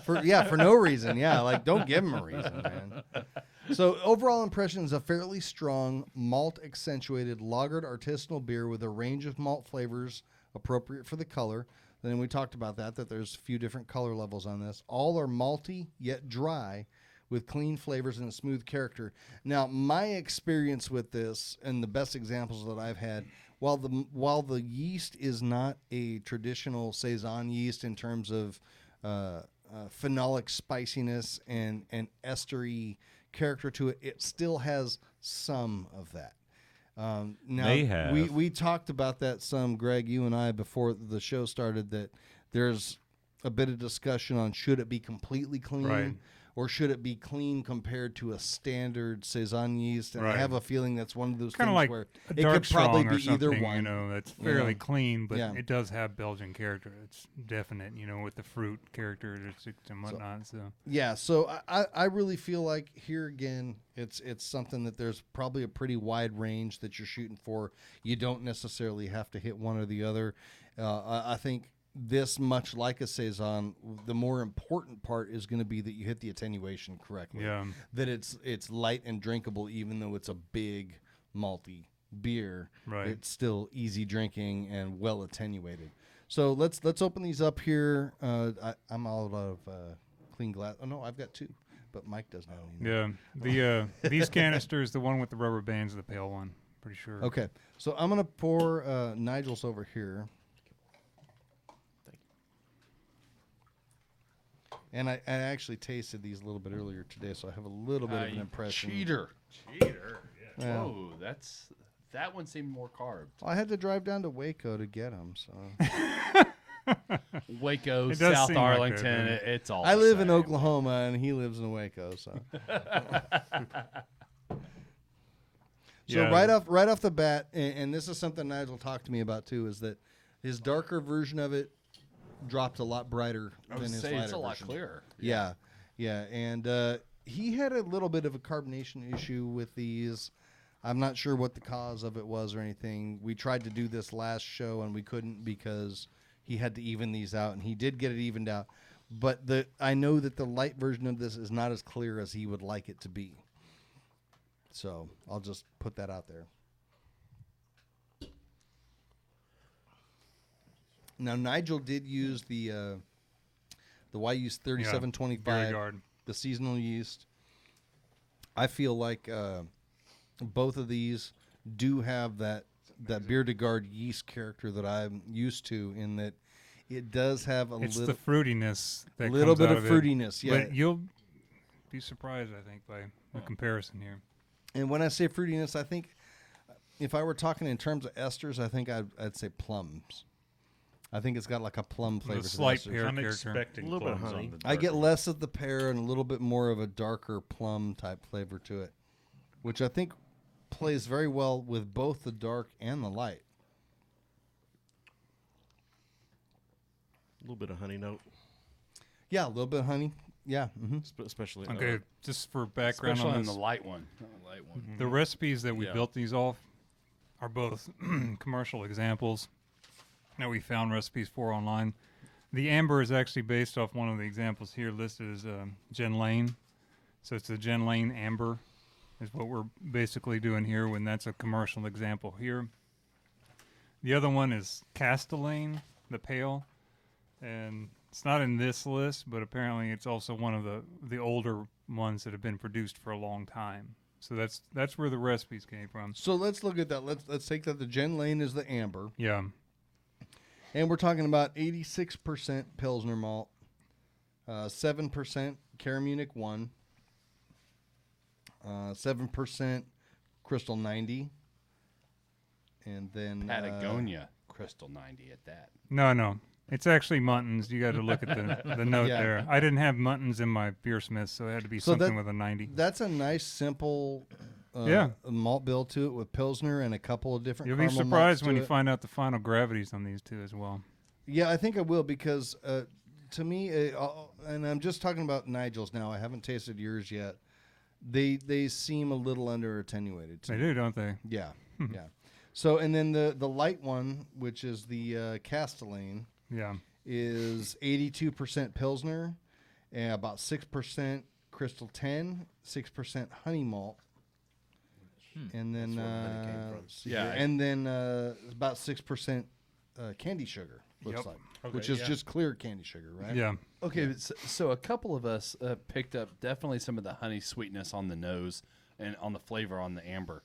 for no reason. Yeah, like don't give him a reason, man. So overall impression is a fairly strong malt accentuated lagered artisanal beer with a range of malt flavors appropriate for the color. Then we talked about that there's a few different color levels on this. All are malty yet dry with clean flavors and a smooth character. Now, my experience with this and the best examples that I've had, while the yeast is not a traditional saison yeast in terms of phenolic spiciness and estery character to it, it still has some of that. Now we talked about that some, Greg, you and I, before the show started, that there's a bit of discussion on should it be completely clean or should it be clean compared to a standard saison yeast, and I have a feeling that's one of those things like where a it dark could probably strong be or either something, one. That's fairly clean, but Yeah. it does have Belgian character. It's definite, with the fruit characteristics and whatnot. So I really feel like here again, it's something that there's probably a pretty wide range that you're shooting for. You don't necessarily have to hit one or the other. I think this, much like a saison, the more important part is going to be that you hit the attenuation correctly. Yeah. That it's light and drinkable, even though it's a big malty beer. Right. It's still easy drinking and well attenuated. So let's open these up here. I'm all out of clean glass. Oh no, I've got two, but Mike doesn't have any. Yeah. These canisters, the one with the rubber bands, the pale one. Pretty sure. Okay, so I'm gonna pour Nigel's over here. And I actually tasted these a little bit earlier today, so I have a little bit of an impression. Cheater. Yeah. Whoa, that one seemed more carved. Well, I had to drive down to Waco to get them, so. Waco, It does South seem like Arlington, that, it's all. I the live in same. Oklahoma, and he lives in Waco, so. So right off the bat, and this is something Nigel talked to me about too, is that his darker version of it dropped a lot brighter than his lighter it's a lot version. clearer. Yeah, and he had a little bit of a carbonation issue with these. I'm not sure what the cause of it was or anything. We tried to do this last show and we couldn't because he had to even these out, and he did get it evened out. But I know that the light version of this is not as clear as he would like it to be. So I'll just put that out there. Now Nigel did use the yeast 3725, Bier De Garde. the seasonal yeast. I feel like both of these do have that Bier De Garde yeast character that I'm used to, in that it does have a It's little the fruitiness that little comes bit out of it. fruitiness. Yeah, But you'll be surprised, I think, by the comparison here. and when I say fruitiness, I think if I were talking in terms of esters, I think I'd say plums. I think it's got like a plum flavor. a to slight that. pear I'm character. expecting A little bit of plums honey. on the I get darker. less of the pear and a little bit more of a darker plum type flavor to it, which I think plays very well with both the dark and the light. A little bit of honey note, Yeah, a little bit of honey. Yeah. Mm-hmm. especially. Okay, just for background Especially on on this, the light one. Light one. the recipes that we Yeah. built these off are both commercial examples that we found recipes for online. The amber is actually based off one of the examples here listed as Jen Lane. So it's a Jen Lane amber is what we're basically doing here when that's a commercial example here. The other one is Castellane, the pale. And it's not in this list, but apparently it's also one of the older ones that have been produced for a long time. So that's where the recipes came from. So let's look at that. Let's take that. The Jen Lane is the amber, Yeah. and we're talking about 86% Pilsner malt, 7% Caramunic 1, 7% Crystal 90, and then Patagonia Crystal 90 at that. No. It's actually Muntins. You got to look at the note Yeah. there. I didn't have Muntins in my beer smith, so it had to be So something that- with a 90. That's a nice, simple Yeah. malt bill to it with Pilsner and a couple of different You'll be caramel malts surprised when to you it. find out the final gravities on these two as well. Yeah, I think I will because to me, and I'm just talking about Nigel's now. I haven't tasted yours yet. They seem a little under attenuated. To They me. do, don't they? Yeah, yeah. So and then the light one, which is the Castellane, Yeah. is 82% Pilsner, and about 6% Crystal 10, 6% honey malt, and then That's where the honey came from. let's see Yeah, here. And then about 6% candy sugar. Looks Yep. like, Okay, which is yeah. just clear candy sugar, right? Yeah. Okay, so a couple of us picked up definitely some of the honey sweetness on the nose and on the flavor on the amber.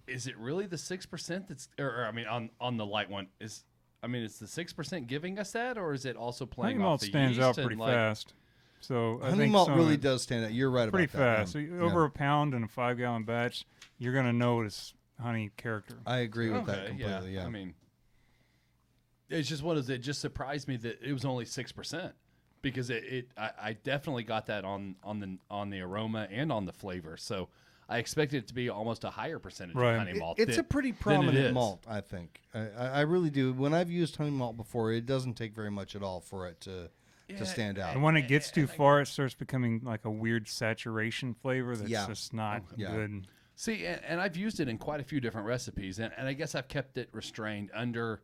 Is it really the 6% that's, or I mean, on the light one is? I mean, is the 6% giving us that, or is it also playing Honey off malt the stands yeast out and, pretty like, fast. So I Honey think malt some of really it- does stand out. You're right pretty about that. fast. So Yeah. over a pound in a 5-gallon batch, you're gonna notice honey character. I agree with that Okay, completely. Yeah. I mean, it's just one of those. It just surprised me that it was only 6% because I definitely got that on the aroma and on the flavor. So I expected it to be almost a higher percentage Right. of honey malt. It's a pretty prominent is. malt, I think. I really do. When I've used honey malt before, it doesn't take very much at all for it to stand out. And when it gets too far, it starts becoming like a weird saturation flavor that's Yeah. just not Yeah. good. See, and I've used it in quite a few different recipes, and I guess I've kept it restrained under,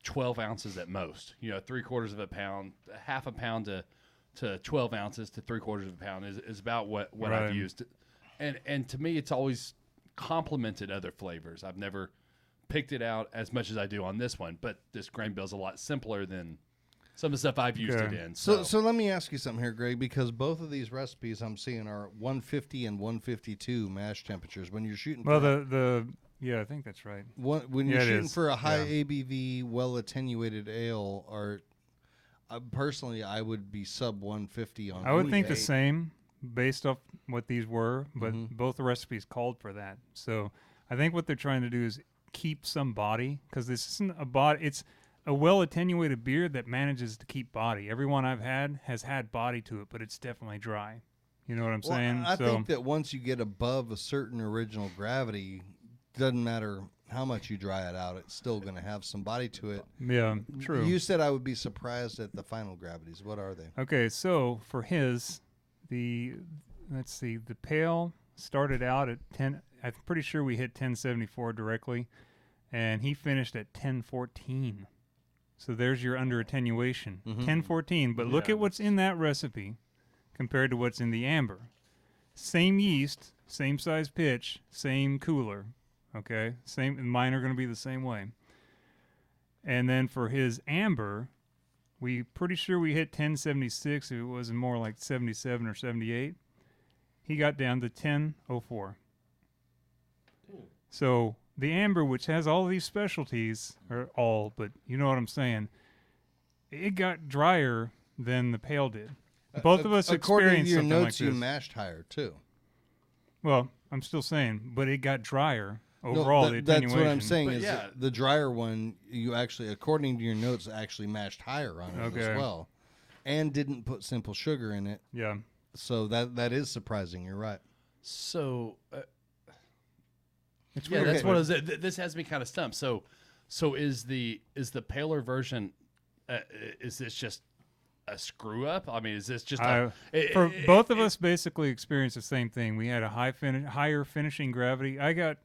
12 ounces at most. 3/4 of a pound, half a pound to 12 ounces to 3/4 of a pound is about what Right. I've used. And to me, it's always complemented other flavors. I've never picked it out as much as I do on this one, but this grain bill is a lot simpler than some of the stuff I've used Okay. it in. So let me ask you something here, Greg, because both of these recipes I'm seeing are 150 and 152 mash temperatures. When you're shooting Well, for yeah, I think that's right. when Yeah, you're it shooting is. for a high Yeah. ABV, well attenuated ale, or personally, I would be sub 150 on. I would think the anything. same based off what these were, but Mhm. both the recipes called for that. So I think what they're trying to do is keep some body because this isn't a body. It's a well attenuated beer that manages to keep body. Every one I've had has had body to it, but it's definitely dry. You know what I'm Well, saying? I so think that once you get above a certain original gravity, doesn't matter how much you dry it out, it's still going to have some body to it. yeah, true. You said I would be surprised at the final gravities. What are they? Okay, so for his, let's see, the pale started out at 10. I'm pretty sure we hit 1074 directly, and he finished at 1014. So there's your under attenuation, 1014. But look at what's in that recipe compared to what's in the amber. Same yeast, same size pitch, same cooler. Okay, same. And mine are going to be the same way. And then for his amber, we pretty sure we hit 1076. If it wasn't more like 77 or 78, he got down to 1004. So the amber, which has all these specialties, or all, but you know what I'm saying, it got drier than the pale did. Both of us According to experienced your something like notes, you this. mashed higher too. Well, I'm still saying, but it got drier overall, No, the that's attenuation. what I'm saying. But Is yeah. the drier one, you actually, according to your notes, actually mashed higher on it Okay. as well, and didn't put simple sugar in it. Yeah. So that is surprising. You're right. So It's yeah, weird. that's but- what it is. This has me kind of stumped. So is the paler version? Is this just a screw up? I mean, is this just for both of us basically experienced the same thing. We had a higher finishing gravity.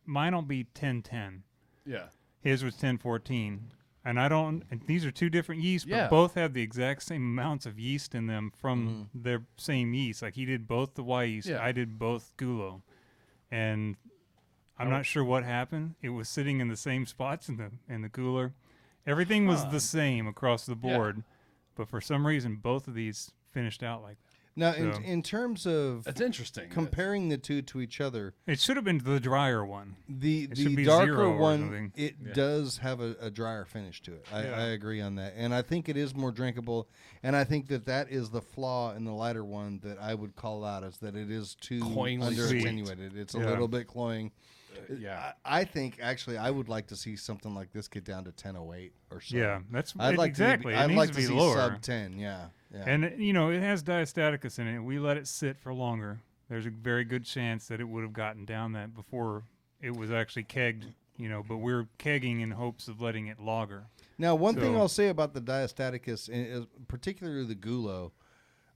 Mine will be 1010. Yeah. His was 1014. And these are two different yeasts, but Yeah. both have the exact same amounts of yeast in them from their same yeast. Like he did both the Y yeast. Yeah. I did both Gulo. And I'm not sure what happened. It was sitting in the same spots in the cooler. Everything was the same across the board, but for some reason both of these finished out like that. Now, So- in terms of That's interesting. comparing the two to each other, It should have been the drier one. the It should be darker 0 or one, something. it does have a drier finish to it. I agree on that, and I think it is more drinkable. And I think that is the flaw in the lighter one that I would call out, is that it is too Cloyingly under sweet. attenuated. It's a Yeah. little bit cloying. yeah. I think actually I would like to see something like this get down to 1008 or so. Yeah, that's I'd like exactly. To, it I'd needs like to to be see lower. sub 10. Yeah. And it has diastaticus in it. We let it sit for longer. There's a very good chance that it would have gotten down that before it was actually kegged. But we're kegging in hopes of letting it lager. Now, one thing So- I'll say about the diastaticus, particularly the gulo,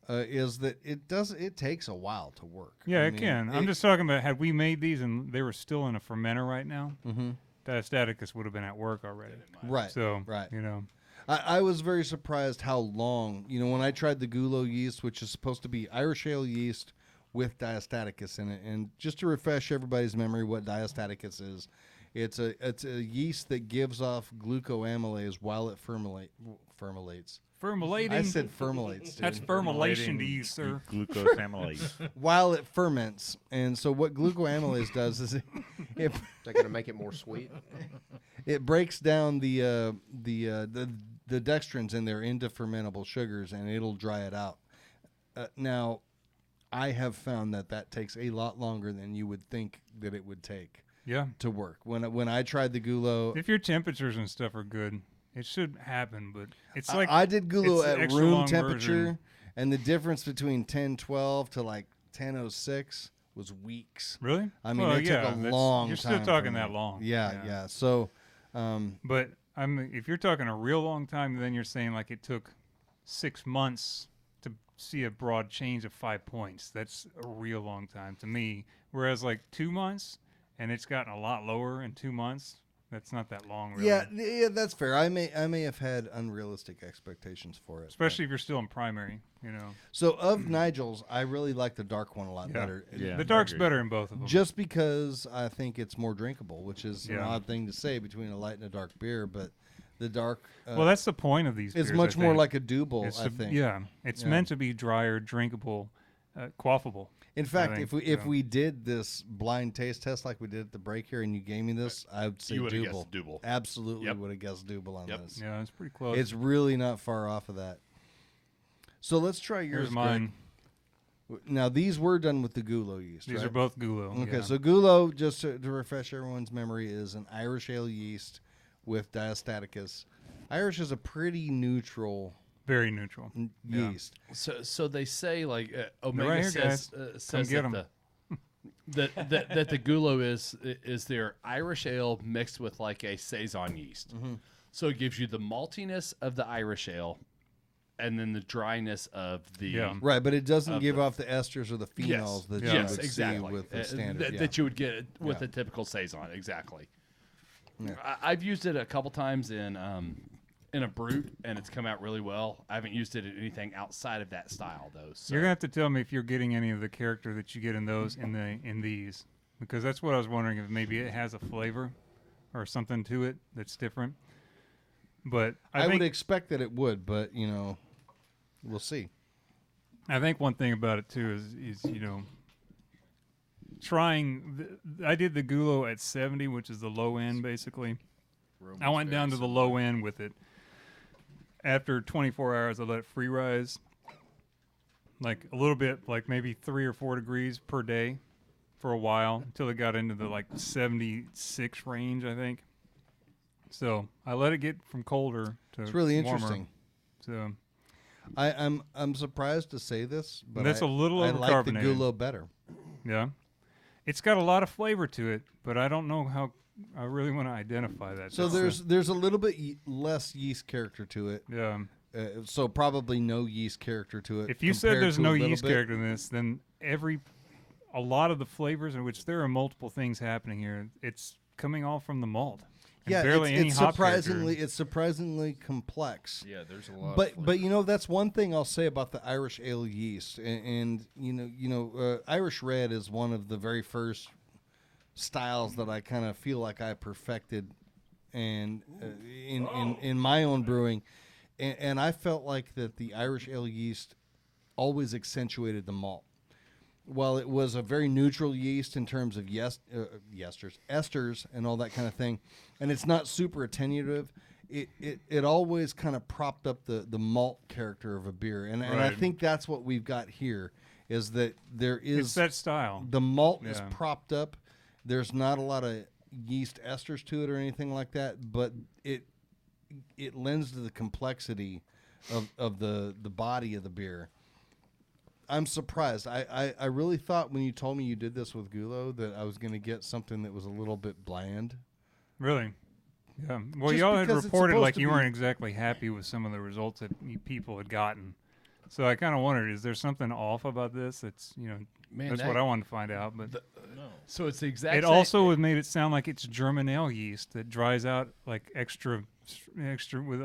is that it takes a while to work. Yeah, I it mean, can. I'm just talking about had we made these and they were still in a fermenter right now, Mhm. diastaticus would have been at work already. Right. So, right. I I was very surprised how long, when I tried the gulo yeast, which is supposed to be Irish ale yeast with diastaticus in it, and just to refresh everybody's memory what diastaticus is, it's a yeast that gives off glucoamylase while it fermentates. Fermulating. I said fermentates. Dude. That's fermulation to you, sir. Glucose amylase. While it ferments, and so what glucoamylase does is it They're going to make it more sweet. it breaks down the dextrins in there into fermentable sugars, and it'll dry it out. Now, I have found that takes a lot longer than you would think that it would take Yeah. to work. When I tried the gulo, If your temperatures and stuff are good, it should happen, but it's like I did gulo it's the at extra room long temperature, version. and the difference between 1012 to like 1006 was weeks. Really? I mean, Well, it took a that's- long You're time. still talking for me. that long. Yeah. So, But if you're talking a real long time, then you're saying like it took 6 months to see a broad change of 5 points. That's a real long time to me. Whereas like 2 months, and it's gotten a lot lower in 2 months. That's not that long, really. yeah, that's fair. I may have had unrealistic expectations for it, Especially if you're still in primary, So of Nigel's, I really like the dark one a lot better. Yeah. The dark's I agree. better in both of them. Just because I think it's more drinkable, which is an Yeah. odd thing to say between a light and a dark beer, but the dark well, that's the point of these it's beers, much I more think. like a double, It's I to- think. Yeah, it's Yeah. meant to be drier, drinkable, quaffable. In fact, think, if we did this blind taste test like we did at the break here, and you gave me this, I would say You would've double. guessed double. Absolutely Yep. would have guessed double on Yep. this. Yeah, it's pretty close. It's really not far off of that. So let's try yours, Here's mine. Greg. Now these were done with the gulo yeast. These right? are both gulo. Okay, yeah. so gulo, just to refresh everyone's memory, is an Irish ale yeast with diastaticus. Irish is a pretty neutral very neutral. Yeah. yeast. So they say like Omega right here, says guys. says get that 'em. that the gulo is their Irish ale mixed with like a saison yeast. So it gives you the maltiness of the Irish ale, and then the dryness of the Yeah. Right, but it doesn't Of give the- off the esters or the phenols that you yes, would exactly. see with the standard. that you would get with Yeah. a typical saison. Exactly. Yeah. I've used it a couple times in a brute, and it's come out really well. I haven't used it in anything outside of that style though. So. You're gonna have to tell me if you're getting any of the character that you get in those in these, because that's what I was wondering, if maybe it has a flavor or something to it that's different. But I think would expect that it would, but we'll see. I think one thing about it too is trying. I did the gulo at 70, which is the low end basically. I went down to the low end with it. After 24 hours, I let it free rise, like a little bit, like maybe 3 or 4 degrees per day, for a while until it got into the like 76 range, I think. So I let it get from colder to It's really warmer. interesting. So I'm surprised to say this, but that's a little I like the overcarbonated. Gulo better. yeah, it's got a lot of flavor to it, but I don't know how. I really want to identify that. So That's there's a little bit less yeast character to it. yeah. So probably no yeast character to it. If you said compared there's to a no little yeast bit. character in this, then a lot of the flavors, in which there are multiple things happening here, it's coming all from the malt. And Yeah, barely any it's hop surprisingly character. it's surprisingly complex. Yeah, there's a lot. But you know, that's one thing I'll say about the Irish ale yeast, and Irish Red is one of the very first styles that I kind of feel like I perfected, and in my own brewing, and I felt like that the Irish ale yeast always accentuated the malt. While it was a very neutral yeast in terms of esters and all that kind of thing, and it's not super attenuative, it always kind of propped up the malt character of a beer, and I think that's what we've got here, is that there is It's that style. the malt is Yeah. propped up. There's not a lot of yeast esters to it or anything like that, but it lends to the complexity of the body of the beer. I'm surprised. I really thought when you told me you did this with Gulo that I was going to get something that was a little bit bland. Really? Yeah. Well, Just y'all had because it's reported supposed like to you be- weren't exactly happy with some of the results that people had gotten. So I kind of wondered, is there something off about this? That's Man, that's that- what I wanted to find out. But So it's the exact. it same- also made it sound like it's German ale yeast that dries out like extra with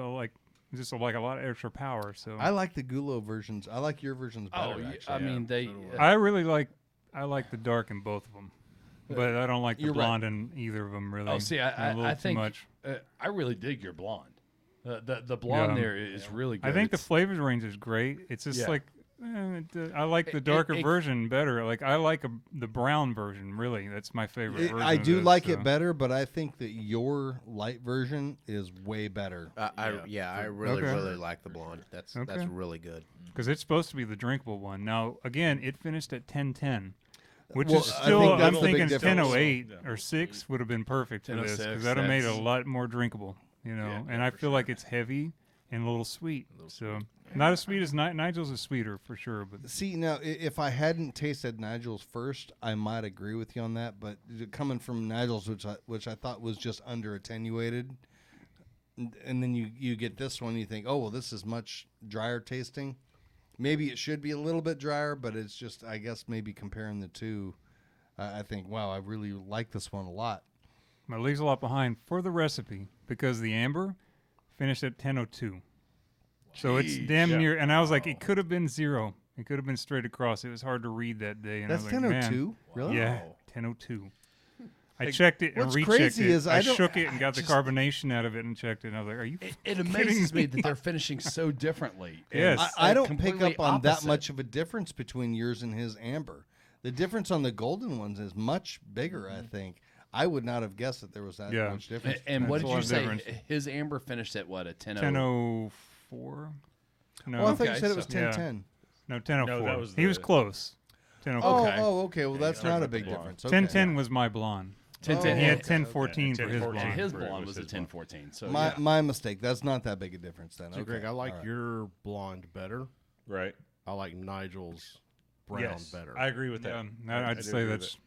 just like a lot of extra power. So I like the Gulo versions. I like your versions better. Oh, yeah, actually. I mean they. I really like the dark in both of them, but I don't like the You're right. blonde in either of them. Really. Oh, see, A little I too think much. I really dig your blonde. The blonde Yeah. there is really good. I think the It's- flavors range is great. It's just Yeah. like I like the darker it- version better. Like I like the brown version. Really, that's my favorite version. I of do this, like so. it better, but I think that your light version is way better. I really Okay. really like the blonde. That's Okay. really good. because it's supposed to be the drinkable one. Now again, it finished at 10:10, which Well, is I still think I'm that's the big thinking difference. 10:08 or 6 would have been perfect for this 10:06, because that'd have made it a that's- lot more drinkable. Yeah, and I feel like it's heavy and a little sweet. So not as sweet as Nigel's is sweeter for sure, but See, now, if I hadn't tasted Nigel's first, I might agree with you on that. But coming from Nigel's, which I thought was just under attenuated, and then you get this one, you think, oh, well, this is much drier tasting. Maybe it should be a little bit drier, but it's just, I guess, maybe comparing the two, I think, wow, I really like this one a lot. it leaves a lot behind for the recipe because the amber finished at 10:02. So it's damn near, and I was like, it could have been 0. It could have been straight across. It was hard to read that day. And That's I was like, man, 10:02, really? Yeah, 10:02. I checked it and what's rechecked crazy it. is I don't- shook it and got the just- carbonation out of it and checked it. And I was like, are you It amazes me that they're finishing so differently. and Yes. it's, I don't pick completely up on that opposite. much of a difference between yours and his amber. The difference on the golden ones is much bigger, I think. I would not have guessed that there was that Yeah. much difference. And what That's did a you lot of say? difference. His amber finished at what? A 10:04? No, Oh, I thought you Okay, said it was so- 10:10. no, 10:04. No, that was he was the- close. 10:04. Oh, Okay. okay. Well, that's not a big blonde. difference. Okay. 10:10 was my blonde. 10:10. He had Okay. 10:14 for his 10:14. blonde. And his Brewing blonde was was a his blonde. 10:14. So My yeah. my mistake. That's not that big a difference then. So, Okay. Greg, I like All right. your blonde better. Right. I like Nigel's brown Yes. better. I agree with Yeah, that. I'd do say agree with that's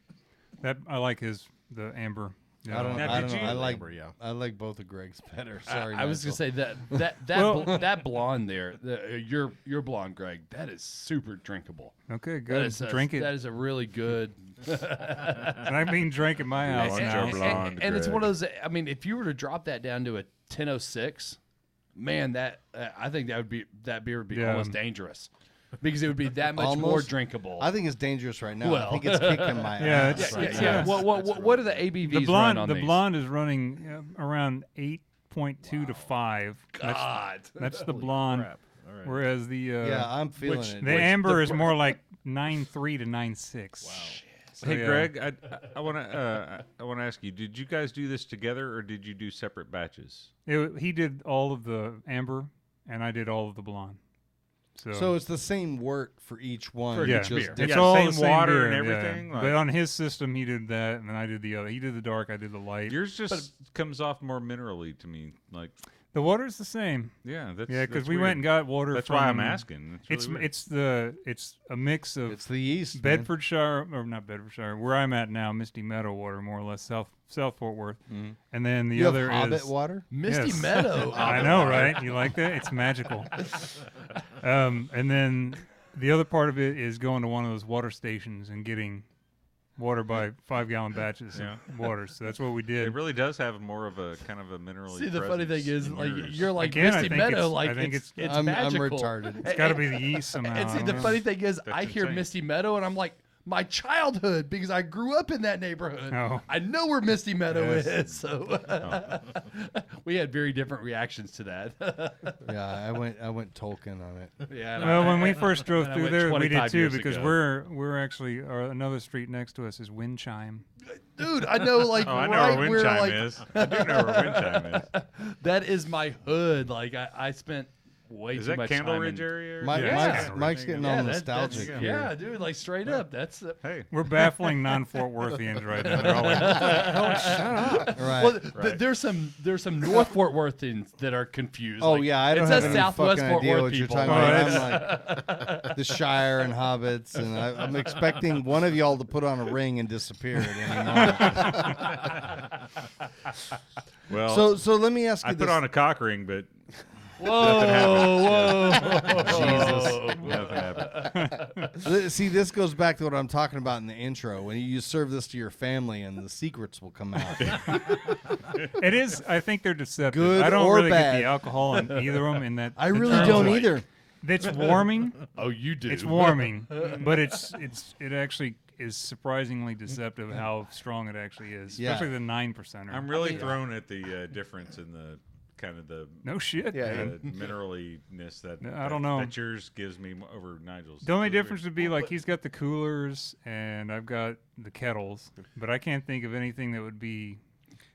that. I like the amber. Yeah, I don't, Now, I, did don't know. you- I like Amber, yeah. I like both of Greg's better. Sorry, I was gonna Nigel. say that Well- that blonde there, your blonde, Greg, that is super drinkable. Okay, That good. is Drink it. That is a really good. And I'm being drank in my house Blonde now. Joe Blonde, and it's Greg. one of those. I mean, if you were to drop that down to a 10:06, man, that I think that beer would be Yeah. almost dangerous because it would be that much more Almost? drinkable. I think it's dangerous right now. Well. I think it's kicking my Yeah, ass. it's- yeah, right yeah, now. yeah. What are the ABVs The run blonde, on the these? blonde is running around 8.2 to 5. God, That's the blonde. Crap. All right. Whereas the Yeah, I'm feeling which- it. the amber is more like 9.3 to 9.6. Wow. So, Hey, yeah. Greg, I want to ask you: did you guys do this together, or did you do separate batches? He did all of the amber, and I did all of the blonde. So it's the same work for each one. For it's each just beer. different. Yeah, It's all same the same water beer, and yeah. everything, But like- on his system, he did that, and then I did the other. He did the dark, I did the light. Yours just comes off more minerally to me. Like, The water's the same. yeah, that's Yeah, because that's we weird. went and got water. That's from, why I'm asking. It's really weird. It's a mix of It's the yeast. man. Bedfordshire, or not Bedfordshire, where I'm at now, Misty Meadow water, more or less, South Fort Worth. And then the You other have Hobbit is water. Misty Yes. Meadow. I know, right? You like that? It's magical. And then the other part of it is going to one of those water stations and getting water by 5-gallon batches Yeah. of water. So that's what we It did. really does have more of a kind of a minerally. See, the funny thing presence is, in like, yours. you're like Again, I Misty think Meadow, it's- like I think it's I'm magical. retarded. It's got to be the yeast somehow. And see, I the don't funny know. thing is, I hear insane. Misty Meadow, and I'm like, my childhood, because I grew up in that neighborhood. Oh. I know where Misty Meadow Yes. is. So we had very different reactions to that. Yeah, I went Tolkien on it. Yeah. Well, when we first drove and I through went there, we did 25 too, years because ago. we're actually another street next to us is Wind Chime. Dude, I know, like, Oh, I know right where where, wind chime like, is. I do know where wind chime is. that is my hood. Like, I spent way Is too that much Candle time Ridge in. area? Mike, Yeah. Mike's getting all nostalgic that's, here. yeah, dude, like straight up. That's Hey, We're baffling non-Fort Worthians right now. They're all like, Right. well, Right. there's some North Fort Worthians that are confused. Oh Like, yeah, I don't it have says any Southwest fucking Fort idea Worth what you're people. talking Oh, about. I'm like the Shire and hobbits, and I'm expecting one of y'all to put on a ring and disappear at any moment. well, So let me ask you I this. put on a cock ring, but Whoa, nothing happened. See, this goes back to what I'm talking about in the intro. When you serve this to your family, and the secrets will come out. it is. I think they're deceptive. Good I don't or really bad. get the alcohol on either of them. In that, I the really terms don't of- either. It's warming. Oh, you do. It's warming, but it actually is surprisingly deceptive how strong it actually is, Yeah. especially the 9%er. I'm really thrown at the difference in the kind of the No shit. Yeah, man. mineralyness that I don't know. that yours gives me over Nigel's. The only It's really difference would be like he's got the coolers and I've got the kettles, but I can't think of anything that would be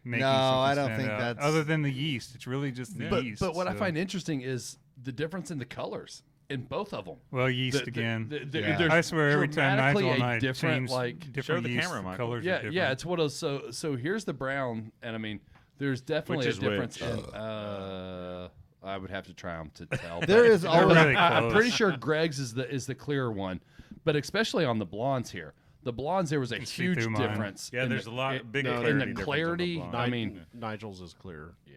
making No, something I don't stand think out, that's- other than the yeast. It's really just the yeast. But what I so- find interesting is the difference in the colors in both of them. well, yeast again. Yeah. There's I swear every time dramatically Nigel and a I different, change like, different Show the yeast camera, Michael. colors. are yeah, different. yeah. It's one of those. So here's the brown, and I mean, there's definitely Which a is difference. which? In, I would have to try them to tell. There but- is They're always really I'm close. pretty sure Greg's is the clearer one, but especially on the blondes here. The blondes, there was a can see huge through mine. difference. Yeah, in there's the- a lot in- big no, in clarity the difference on clarity. blonde. I mean, Nigel's is clear. Yeah.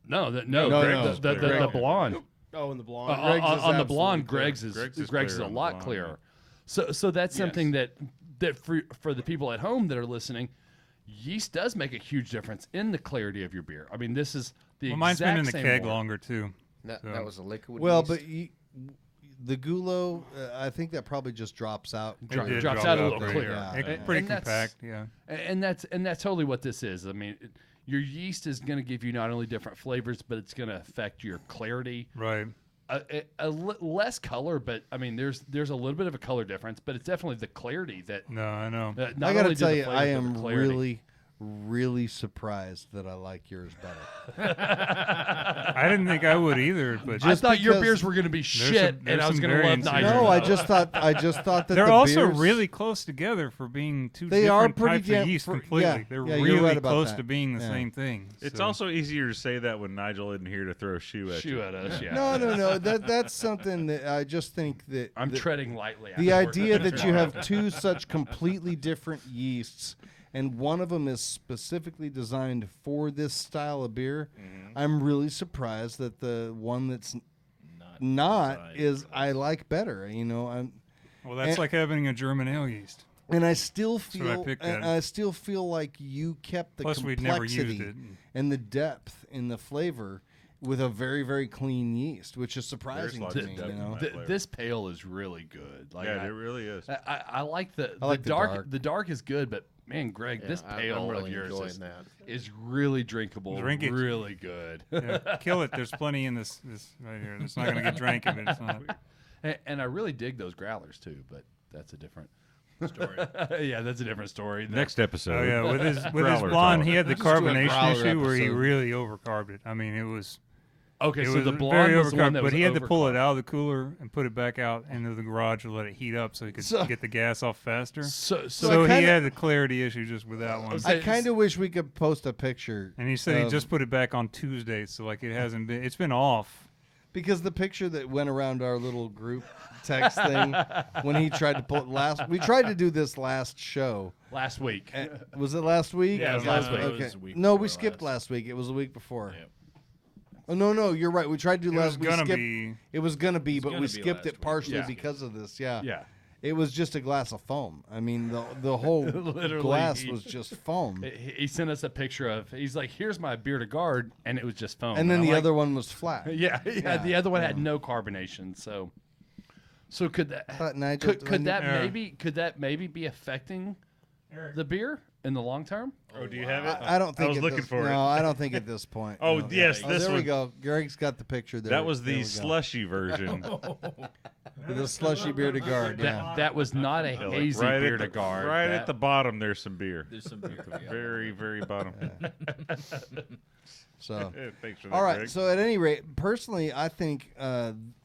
no, No, the no. blonde. Oh, and the blonde. Greg's is On the absolutely blonde, clear. Greg's is Greg's Greg's is is a clear on the lot blonde, clearer. So that's something that for the people at home that are listening, yeast does make a huge difference in the clarity of your beer. I mean, this is the Well, mine's been in the same keg wort. longer too. That, So- that was a liquid. well, yeast. but the gulo, I think that probably just drops out. It Dro- did drops drop out a off little pretty- clear. Yeah. Pretty And that's- compact. Yeah. And that's totally what this is. I mean, your yeast is going to give you not only different flavors, but it's going to affect your clarity. Right. Less color, but I mean, there's a little bit of a color difference, but it's definitely the clarity that. No, I know. Not I got only to do tell the you, flavors, I but the am clarity. really surprised that I like yours better. I didn't think I would either, but I thought your because- beers were going to be shit, some- and there's I was some going to love variance here. Nigel. No, I just thought that they're the also beers- really close together for being two They are different pretty types damn- of yeast for- completely. yeah, They're yeah, you're really right about close that. to being the Yeah. same thing. It's So- also easier to say that when Nigel isn't here to throw a shoe at shoe you. at us. Yeah, No. That's something that I just think that I'm that treading lightly. the I was working idea on that this you one. have two such completely different yeasts and one of them is specifically designed for this style of beer, I'm really surprised that the one that's not is I like better. You know, Well, that's and- like having a German ale yeast. and I still what I feel picked and at. I still feel like you kept the Plus, we'd never used complexity it. and the depth in the flavor with a very, very clean yeast, which is surprising lots to of me. depth You in know, that. flavor. This pale is really good. Like Yeah, it really is. I like the like the dark. dark. The dark is good, but man, Greg, Yeah, this pale I'm really of yours enjoying is, that. is really drinkable. Drink it. Really good. Yeah, kill it. There's plenty in this right here. It's not going to get drank if it's not. And I really dig those growlers too, but that's a different story. Yeah, that's a different story. Next episode. Oh yeah, with his Growler blonde, talk. he had the Let's just do a carbonation growler issue where he episode. really overcarbed it. I mean, it was Okay, It so was the very blonde was the one overcooked, that but was he had to pull it overcooked. out of the cooler and put it back out into the garage to let it heat up so he could get the gas off faster. So So I he kinda- had the clarity issue just with that one. I kind of wish we could post a picture. And he said he of- just put it back on Tuesday, so like it hasn't been. It's been off. because the picture that went around our little group text thing when he tried to pull it last. We tried to do this last show. last week. Was it last week? Yeah, it was last week. It Okay. was the week No, before we skipped last. last week. It was the week before. Yep. Oh no, you're right. We tried to do It last. was gonna we skipped, be. It was gonna be, but gonna we be skipped last it week. partially Yeah. because of this. Yeah. Yeah. It was just a glass of foam. I mean, the whole Literally, glass he- was just foam. He sent us a picture of. He's like, "Here's my Bier De Garde," and it was just foam. And then I'm the like, other one was flat. yeah, Yeah, the other one had no carbonation. So could that But Nigel, could that Yeah. maybe be affecting the beer in the the term? Oh, do you have it? I don't think I was at looking this, for it. No, I don't think at this point. Oh, no. yes, Oh, this there we one. go. Greg's got the picture there. That was There the we go. slushy version. The slushy Bier De Garde. Yeah. That was not a hazy right Bier at De the, Garde. right That- at the bottom, there's some beer. There's some beer. At the very, very bottom. So. Thanks for that, All right. Greg. So at any rate, personally, I think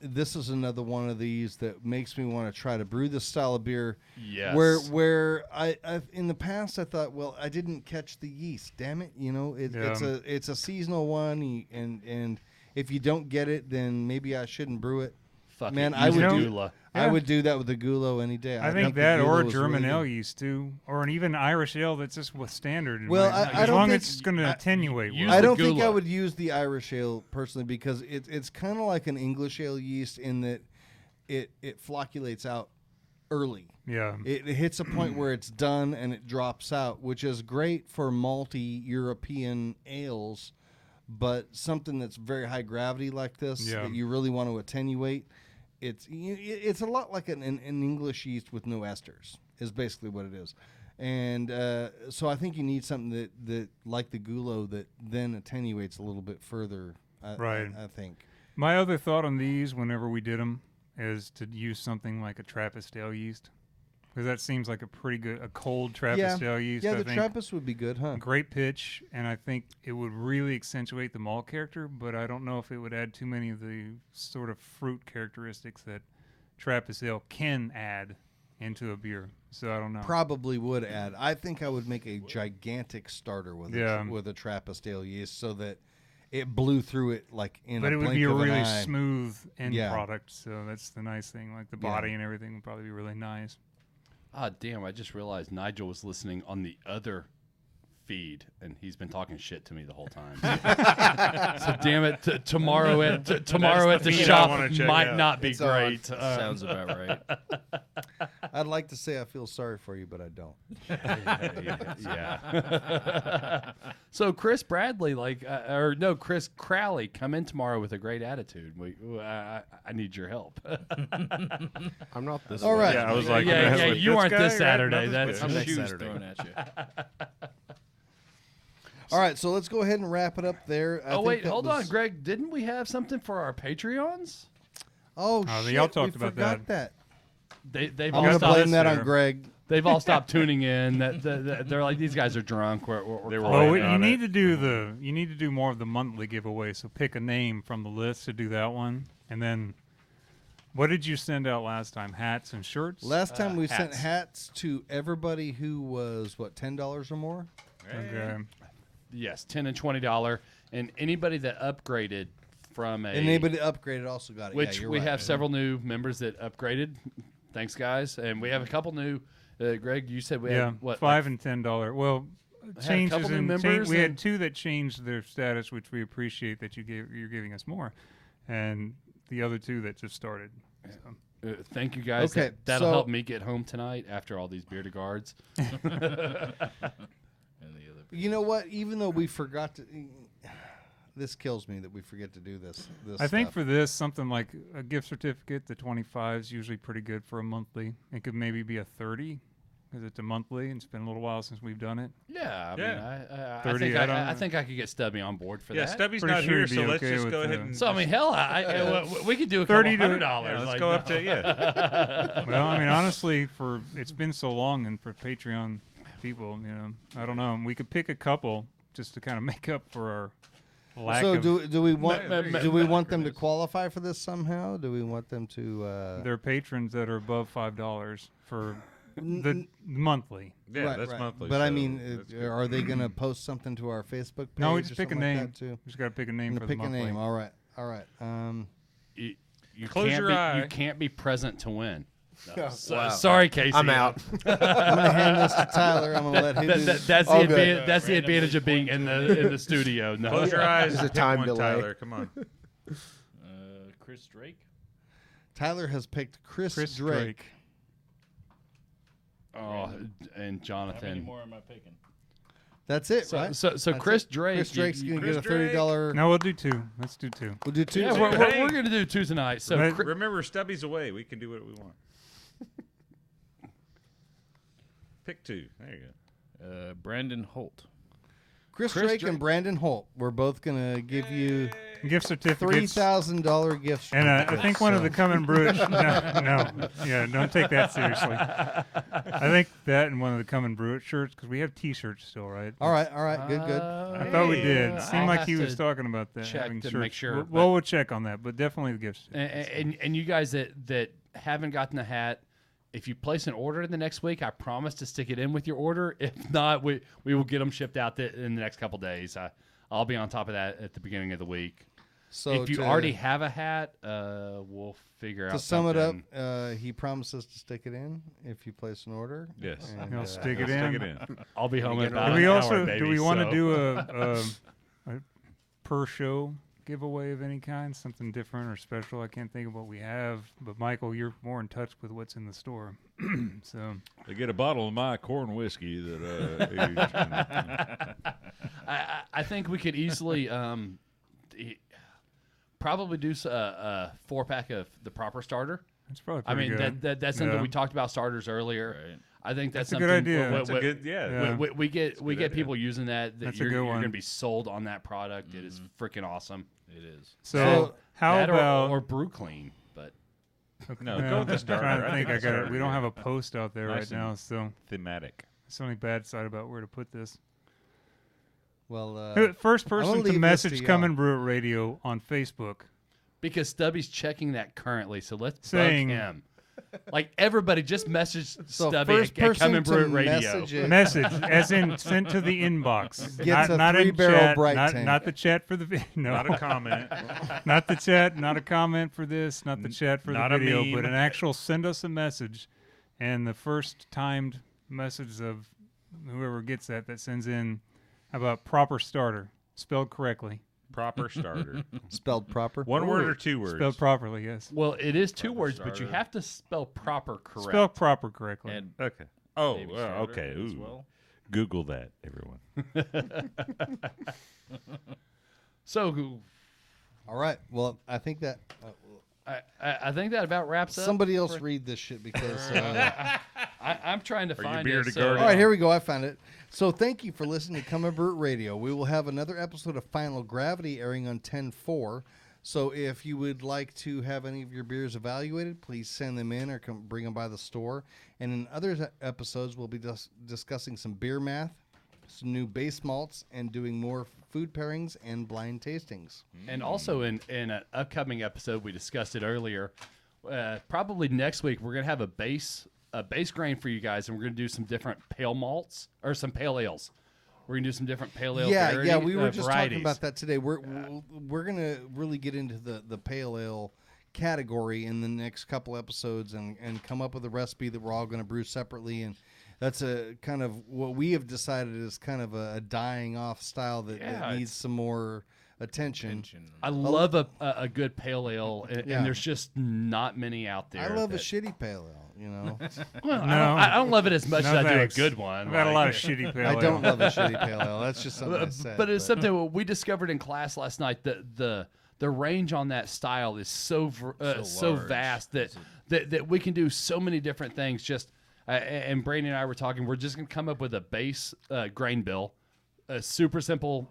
this is another one of these that makes me want to try to brew this style of beer. Yes. Where I've in the past I thought, well, I didn't catch the yeast. Damn it, it's a seasonal one, and if you don't get it, then maybe I shouldn't brew it. Fuck Man, it, I use would a do- Gula. I Yeah. would do that with the Gulo any day. I think the that or Gulo is German really ale good. yeast too, or an even Irish ale that's just with standard. in Well, my- I as don't long think- as it's going to attenuate. use well. I the don't think I Gula. would use the Irish ale personally because it's kind of like an English ale yeast in that it flocculates out early. Yeah. It hits a point where it's done and it drops out, which is great for malty European ales, but something that's very high gravity like this Yeah. that you really want to attenuate. It's a lot like an English yeast with no esters is basically what it is. And so I think you need something that like the Gulo that then attenuates a little bit further. Right. I think. My other thought on these, whenever we did them, is to use something like a Trappist ale yeast, because that seems like a pretty good, a cold Trappist ale yeast. Yeah, I the think. Trappist would be good, huh? Great pitch, and I think it would really accentuate the malt character, but I don't know if it would add too many of the sort of fruit characteristics that Trappist ale can add into a beer. So I don't know. Probably would add. I think I would make a gigantic starter with Yeah. with a Trappist ale yeast so that it blew through it like in But a it would blink be a of an really eye. smooth end Yeah. product, so that's the nice thing. Like the Yeah. body and everything would probably be really nice. Ah, damn! I just realized Nigel was listening on the other feed, and he's been talking shit to me the whole time. So damn it! Tomorrow at the feed I shop wanna check might out. not be It's on. great. Sounds about right. I'd like to say I feel sorry for you, but I don't. Yeah. So Chris Bradley, Chris Crowley, come in tomorrow with a great attitude. I need your help. I'm not this. All way. right. Yeah, I was like, Yeah, with you this aren't guy, this right? Saturday. Not That's- this Some guy. shoes Saturday. thrown at you. All right, so let's go ahead and wrap it up there. I Oh think wait, that hold on, was- Greg. Didn't we have something for our Patreons? Oh, Oh, shit, y'all we talked about forgot that. They've I'm all gonna stopped. blame that on there. Greg. They've all stopped tuning in. They're like, these guys are drunk. We're They were calling Oh, waiting it. you on need it. to do you need to do more of the monthly giveaway. So pick a name from the list to do that one, and then what did you send out last time? Hats and shirts. Last time we sent hats. hats to everybody who was $10 or more. Okay. Yes, $10 and $20, and anybody that upgraded from a And anybody that upgraded also got it. which yeah, you're we right. have several new members that upgraded. Thanks, guys, and we have a couple new. Greg, you said we Yeah, had what? $5 and $10. Well, a changes couple new in members we had and- 2 that changed their status, which we appreciate that you're giving us more, and the other 2 that just started. So. Thank you guys. Okay, That'll so- help me get home tonight after all these Bier De Gardes. And the other. You know what? Even though we forgot to, this kills me that we forget to do this. I think stuff. for this, something like a gift certificate, the 25 is usually pretty good for a monthly. It could maybe be a 30 because it's a monthly, and it's been a little while since we've done it. Yeah, I Yeah. mean, 30 add-on. I think I could get Stubby on board for Yeah, that. Stubby's Pretty not sure here, you'd be so let's okay just with go the- ahead and. So I mean, hell, we could do a 30 couple to- $100. yeah, let's like, go up no. to yeah. Well, I mean, honestly, it's been so long, and for Patreon people, I don't know. We could pick a couple just to kind of make up for lack So of do we want them to qualify for this somehow? Do we want them to? their patrons that are above $5 for the monthly. Yeah, Right, that's right. monthly. But I so mean, that's good. are they going to post something to our Facebook page? No, we or just pick a something like name. that too? We just got to pick a name Gonna for pick the a monthly. name. All right. You Close can't your be, eye. You can't be present to win. So, Wow. Sorry, Casey. I'm out. I'm going to hand this to Tyler. I'm going to let him do this. That's All the good. that's the advantage of being in the studio. No. Close your eyes. There's a and pick time one, delay. Tyler. Come on. Chris Drake. Tyler has picked Chris Chris Drake. Drake. Oh, and How many Jonathan. more am I picking? That's it, So, right? so That's Chris it. Drake. Chris Drake's you- going to get a Chris $30. No, we'll do two. Let's do two. We'll do two. yeah, Okay. we're going to do two tonight. So Right. Remember, Stubby's away. We can do what we want. Pick two. There you go. Brandon Holt. Chris Chris Drake Drake. and Brandon Holt. We're both going to give you Gift certificates. $3,000 gift And I certificates. think one of the Come and Brew It. Yeah, don't take that seriously. I think that and one of the Come and Brew It shirts, because we have T-shirts still, right? All right. Good. I thought we did. I'll Seemed like have he was to talking about that. check having to shirts. make sure, Well, we'll check on that, but definitely the gifts. And you guys that haven't gotten the hat, if you place an order in the next week, I promise to stick it in with your order. If not, we will get them shipped out in the next couple days. I'll be on top of that at the beginning of the week. So if you already have a hat, we'll figure out. to sum it up, something. he promises to stick it in if you place an order. Yes. And, He'll stick Stick it in. it in. I'll be home in get about Do an we hour, also baby, do we want to so- do a per show giveaway of any kind, something different or special? I can't think of what we have, but Michael, you're more in touch with what's in the store. So They get a bottle of my corn whiskey that I think we could easily probably do a 4-pack of the proper starter. that's probably I pretty mean, good. that's something Yeah. we talked about starters earlier. Right. I think that's That's a something good idea. That's a good, yeah. we get good idea. people using that. That's a you're, good you're one. going to be sold on that product. It is freaking awesome. It is. So how That about or Brew Clean? But No, go with the starter. I'm trying to I think. I think got the it. We don't starter, have a post out there Nice right now, and- so thematic. that's the only bad side about where to put this. Well, First gonna person leave to this message to Come y'all. and Brew It Radio on Facebook. because Stubby's checking that currently, so let's Saying- bug him. Like everybody, just message so Stubby first at Come person and Brew to It Radio. message it Message, as in sent to the inbox. Gets a not in 3-barrel chat, Bright not, tank. not the chat for the no, Not a comment. not the chat, not a comment for this, not the chat for not the a video, meme. but an actual send us a message, and the first timed message of whoever gets that sends in about proper starter spelled correctly, Proper starter. spelled proper. One word or two words? spelled properly, yes, Well, it is two words, but you starter. have to spell proper correct. spelled proper correctly. And Okay. Oh, baby starter okay. as Ooh. well. Google that, everyone. So All right. Well, I think that I think that about wraps up. somebody else read this shit because. I'm trying to you find Bier it. De so- Garde? All right, here we go. I found it. So thank you for listening to Come and Brew It Radio. We will have another episode of Final Gravity airing on 10/4. So if you would like to have any of your beers evaluated, please send them in or come bring them by the store. And in other episodes, we'll be discussing some beer math, some new base malts, and doing more food pairings and blind tastings. And also in an upcoming episode, we discussed it earlier. Probably next week, we're gonna have a base grain for you guys, and we're gonna do some different pale malts or some pale ales. We're gonna do some different pale ale. Yeah, we were just varieties. talking about that today. We're gonna really get into the pale ale category in the next couple episodes and come up with a recipe that we're all gonna brew separately, and that's a kind of what we have decided is kind of a dying off style that Yeah, needs some more attention. I love a good pale ale, and, Yeah. and there's just not many out there. I love a that- shitty pale ale, you know. Well, No. I don't love it as much No, as I thanks. do a good one. I've had a like- lot of shitty pale I ale. don't love a shitty pale ale. That's just something I said. But it's something we discovered in class last night. The range on that style is so large. vast that we can do so many different things. Just and Brady and I were talking. We're just gonna come up with a base grain bill, a super simple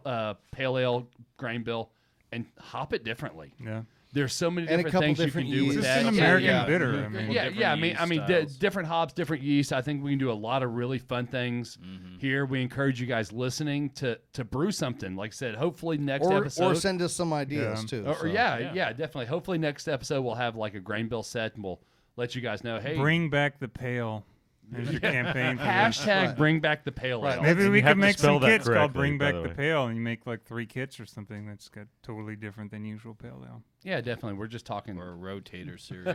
pale ale grain bill, and hop it differently. Yeah. There's so many And a different couple things you different can do with yeasts. It's that. just an Yeah, American yeah. bitter. I Couple mean, Yeah, different yeah. I mean, yeast different hops, different yeast. I think we can do a lot of really fun things here. We encourage you guys listening to brew something. Like I said, hopefully next episode. Or send us some ideas Yeah. too. Or so. yeah, definitely. Hopefully next episode we'll have like a grain bill set and we'll let you guys know. Hey, bring back the pale. There's your campaign. For this. hashtag bring back the pale ale. Maybe And we you have could to make spell some that kits called correctly, "Bring by Back the the way. Pale," and you make like 3 kits or something that's got totally different than usual pale ale. Yeah, definitely. We're just talking. Or a rotator series.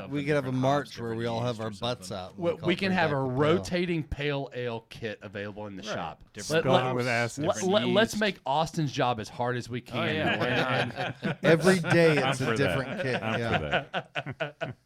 We could have a march where we all have our butts out. We can have a rotating pale ale kit available in the shop. Different Spelled hops, with acid. different Let's yeast. make Austin's job as hard as we can. Oh, yeah, why not? Every day it's I'm a for different that. kit. I'm yeah. for that.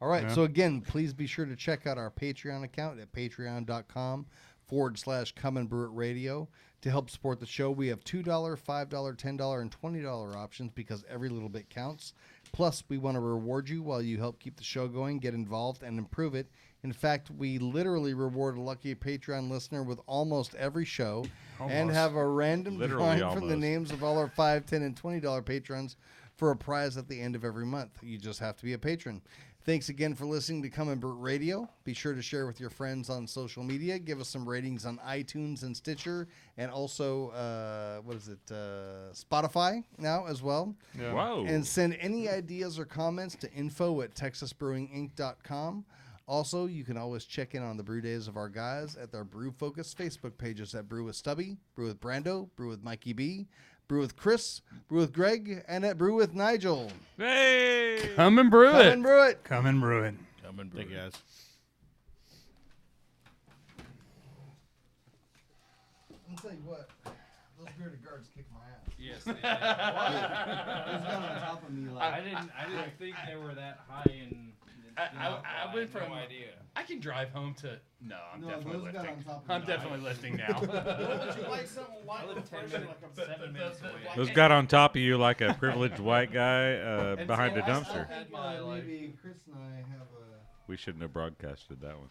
All right. Yeah. So again, please be sure to check out our Patreon account at patreon.com/Come and Brew It Radio. To help support the show, we have $2, $5, $10, and $20 options because every little bit counts. Plus, we want to reward you while you help keep the show going, get involved, and improve it. In fact, we literally reward a lucky Patreon listener with almost every show and have a random Literally drawing from the almost. names of all our $5, $10, and $20 patrons for a prize at the end of every month. You just have to be a patron. Thanks again for listening to Come and Brew It Radio. Be sure to share with your friends on social media. Give us some ratings on iTunes and Stitcher, and also Spotify now as well. Yeah. Whoa. And send any ideas or comments to info@texasbrewinginc.com. Also, you can always check in on the brew days of our guys at their Brew Focus Facebook pages at Brew with Stubby, Brew with Brando, Brew with Mikey B, Brew with Chris, Brew with Greg, and at Brew with Nigel. Hey! Come and brew Come it. and brew it. Come and brew it. Come and brew Thank you, it. guys. I'll tell you what, those Bier De Gardes kick my ass. Yes, they did. It's got on top of me like. I didn't think they were that high in. I went from. no idea. I can drive home to. No, I'm No, definitely those got lifting. on top of I'm me. definitely lifting now. Would you like something light and refreshing like I'm 7 minutes away. Those got on top of you like a privileged white guy behind a dumpster. Maybe Chris and I have a. We shouldn't have broadcasted that one.